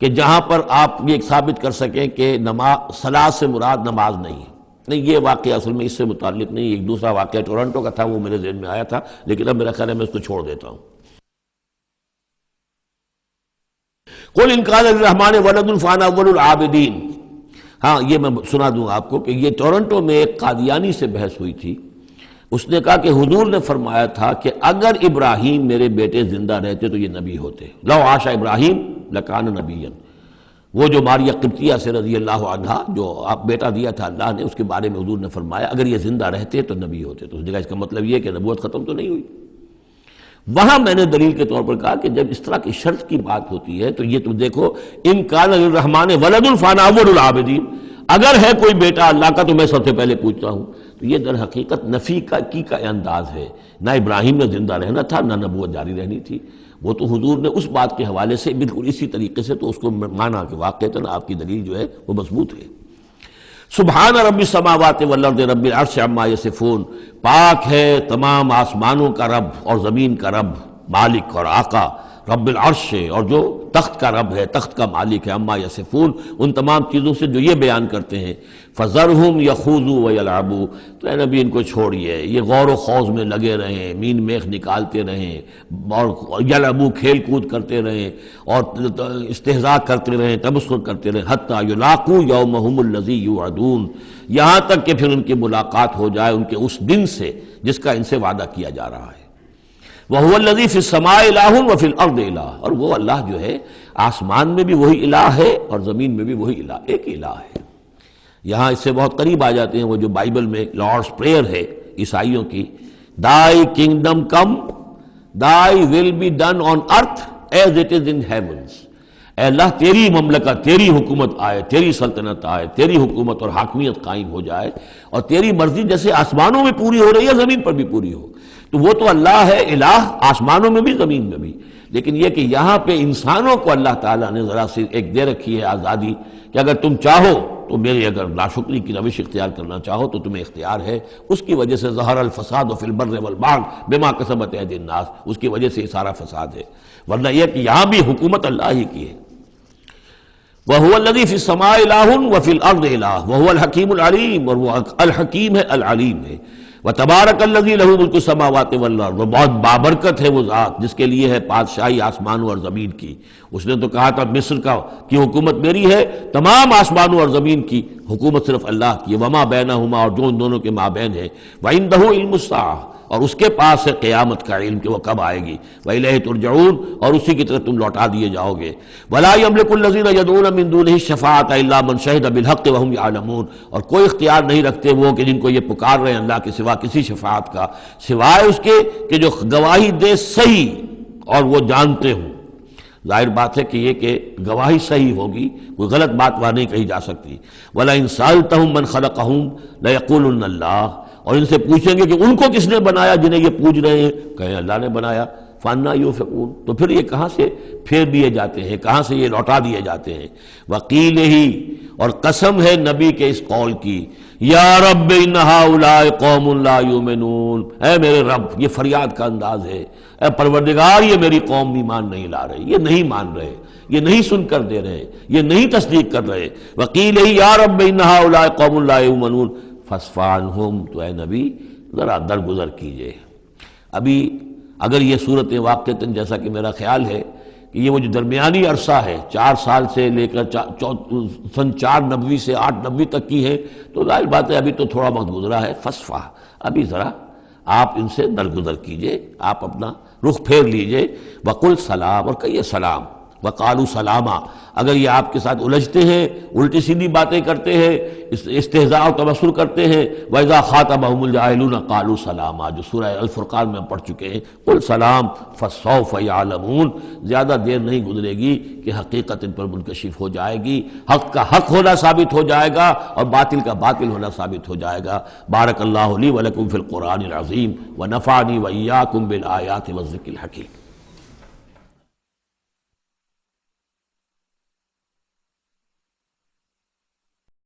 کہ جہاں پر آپ یہ ثابت کر سکیں کہ نماز صلاۃ سے مراد نماز نہیں ہے۔ نہیں، یہ واقعہ اصل میں اس سے متعلق نہیں، ایک دوسرا واقعہ ٹورنٹو کا تھا، وہ میرے ذہن میں آیا تھا، لیکن اب میرا خیال ہے میں اس کو چھوڑ دیتا ہوں۔ قل ان کان للرحمن ولد فانا اول العابدین۔ ہاں یہ میں سنا دوں آپ کو کہ یہ ٹورنٹو میں ایک قادیانی سے بحث ہوئی تھی۔ اس نے کہا کہ حضور نے فرمایا تھا کہ اگر ابراہیم میرے بیٹے زندہ رہتے تو یہ نبی ہوتے، لو عاش ابراہیم لکان نبیا۔ وہ جو ماریہ قبطیہ سے رضی اللہ عنہا جو آپ بیٹا دیا تھا اللہ نے، اس کے بارے میں حضور نے فرمایا اگر یہ زندہ رہتے تو نبی ہوتے۔ تو اس نے کہا اس کا مطلب یہ کہ نبوت ختم تو نہیں ہوئی۔ وہاں میں نے دلیل کے طور پر کہا کہ جب اس طرح کی شرط کی بات ہوتی ہے تو یہ تم دیکھو، ان کان للرحمن ولد فانا اول العابدین، اگر ہے کوئی بیٹا اللہ کا تو میں سب سے پہلے پوچھتا ہوں۔ تو یہ در حقیقت نفی کا انداز ہے، نہ ابراہیم نے زندہ رہنا تھا نہ نبوت جاری رہنی تھی۔ وہ تو حضور نے اس بات کے حوالے سے بالکل اسی طریقے سے تو اس کو مانا کہ واقعتاً آپ کی دلیل جو ہے وہ مضبوط ہے۔ سبحان رب السماوات والارض رب العرش عما یصفون، پاک ہے تمام آسمانوں کا رب اور زمین کا رب، مالک اور آقا، رب العرش ہے اور جو تخت کا رب ہے، تخت کا مالک ہے، عما یصفون، ان تمام چیزوں سے جو یہ بیان کرتے ہیں۔ فذرہم یخوضوا ویلعبوا، تو اے نبی ان کو چھوڑیے، یہ غور و خوض میں لگے رہیں، مین میخ نکالتے رہیں، اور یلعبوا کھیل کود کرتے رہیں، اور استہزاء کرتے رہیں، تمسخر کرتے رہیں، حتی یلاقوا یومہم الذی یوعدون، یہاں تک کہ پھر ان کی ملاقات ہو جائے ان کے اس دن سے جس کا ان سے وعدہ کیا جا رہا ہے۔ وَهُوَ الَّذِي فِي السَّمَاءِ إِلَٰهٌ وَفِي الْأَرْضِ إِلَٰهٌ، اور وہ اللہ جو ہے آسمان میں بھی وہی الہ ہے اور زمین میں بھی وہی الہ، ایک الہ ہے۔ یہاں اس سے بہت قریب آ جاتے ہیں وہ جو بائبل میں لارڈس پریئر ہے عیسائیوں کی، Thy kingdom come, Thy will be done on earth as it is in heavens۔ اے اللہ تیری مملکت، تیری حکومت آئے، تیری سلطنت آئے، تیری حکومت اور حاکمیت قائم ہو جائے، اور تیری مرضی جیسے آسمانوں میں پوری ہو رہی ہے زمین پر بھی پوری ہو۔ تو وہ تو اللہ ہے الہ، آسمانوں میں بھی زمین میں بھی، لیکن یہ کہ یہاں پہ انسانوں کو اللہ تعالیٰ نے ذرا سی ایک دے رکھی ہے آزادی کہ اگر تم چاہو تو میری اگر ناشکری کی روش اختیار کرنا چاہو تو تمہیں اختیار ہے۔ اس کی وجہ سے ظہر الفساد فی البر والبحر بما کسبت ایدی الناس، اس کی وجہ سے یہ سارا فساد ہے، ورنہ یہ کہ یہاں بھی حکومت اللہ ہی کی ہے۔ وَهُوَ الَّذِي فِي السَّمَاءِ إِلَٰهٌ وَفِي الْأَرْضِ إِلَٰهٌ وَهُوَ الْحَكِيمُ الْعَلِيمُ، اور وہ الحکیم ہے، العلیم ہے۔ وَتَبَارَكَ الَّذِي لَهُ مُلْكُ السَّمَاوَاتِ وَالْأَرْضِ، بہت بابرکت ہے وہ ذات جس کے لیے ہے بادشاہی آسمانوں اور زمین کی۔ اس نے تو کہا تھا مصر کی حکومت میری ہے، تمام آسمانوں اور زمین کی حکومت صرف اللہ کی ہے، وما بینہما، اور جو ان دونوں کے مابین ہے، وعندہ علم الساعہ، اور اس کے پاس ہے قیامت کا علم کہ وہ کب آئے گی، وإلیہ ترجعون، اور اسی کی طرف تم لوٹا دیے جاؤ گے۔ ولا یملک الذین یدعون من دونہ الشفاعۃ الا من شہد بالحق وهم یعلمون، اور کوئی اختیار نہیں رکھتے وہ کہ جن کو یہ پکار رہے ہیں اللہ کے سوا کسی شفاعت کا، سوائے اس کے کہ جو گواہی دے صحیح اور وہ جانتے ہوں۔ ظاہر بات ہے کہ یہ کہ گواہی صحیح ہوگی، کوئی غلط بات وہاں نہیں کہی جا سکتی۔ وَلَئِن سَأَلْتَهُم مَّن خَلَقَهُم لَيَقُولُنَّ اللَّهُ، اور ان سے پوچھیں گے کہ ان کو کس نے بنایا جنہیں یہ پوچھ رہے ہیں، کہیں اللہ نے بنایا۔ فَأَنَّىٰ يُؤْفَكُونَ، تو پھر یہ کہاں سے پھیر دیے جاتے ہیں، کہاں سے یہ لوٹا دیے جاتے ہیں۔ وَقِيلِهِ، اور قسم ہے نبی کے اس قول کی، یا رب ان ہؤلاء قوم لا یؤمنون، اے میرے رب، یہ فریاد کا انداز ہے، اے پروردگار یہ میری قوم ایمان نہیں لا رہے، یہ نہیں مان رہے، یہ نہیں سن کر دے رہے، یہ نہیں تصدیق کر رہے۔ وَقِيلِهِ یا رب ان ہؤلاء قوم لا یؤمنون فاصفح عنہم، تو اے نبی ذرا درگزر کیجئے۔ ابھی اگر یہ صورت واقعتاً جیسا کہ میرا خیال ہے کہ یہ وہ جو درمیانی عرصہ ہے 4 سال سے لے کر سن 490 سے 890 تک کی ہے، تو ظاہر بات ہے ابھی تو تھوڑا وقت گزرا ہے۔ فصفح، ابھی ذرا آپ ان سے درگزر کیجئے، آپ اپنا رخ پھیر لیجئے۔ وقل سلام، اور کہیے سلام، وقالوا سلاما، اگر یہ آپ کے ساتھ الجھتے ہیں، الٹی سیدھی باتیں کرتے ہیں، استہزاء و تبصر کرتے ہیں، وَإِذَا خَاطَبَهُمُ الْجَاهِلُونَ قَالُوا سَلَامًا، جو سورہ الفرقان میں ہم پڑھ چکے ہیں، قُلْ سلام فَسَوْفَ يَعْلَمُونَ، زیادہ دیر نہیں گزرے گی کہ حقیقت ان پر منکشف ہو جائے گی، حق کا حق ہونا ثابت ہو جائے گا اور باطل کا باطل ہونا ثابت ہو جائے گا۔ بارک اللہ لی ولکم فی القرآن العظیم ونفعنی وإیاکم بالآیات والذکر الحکیم۔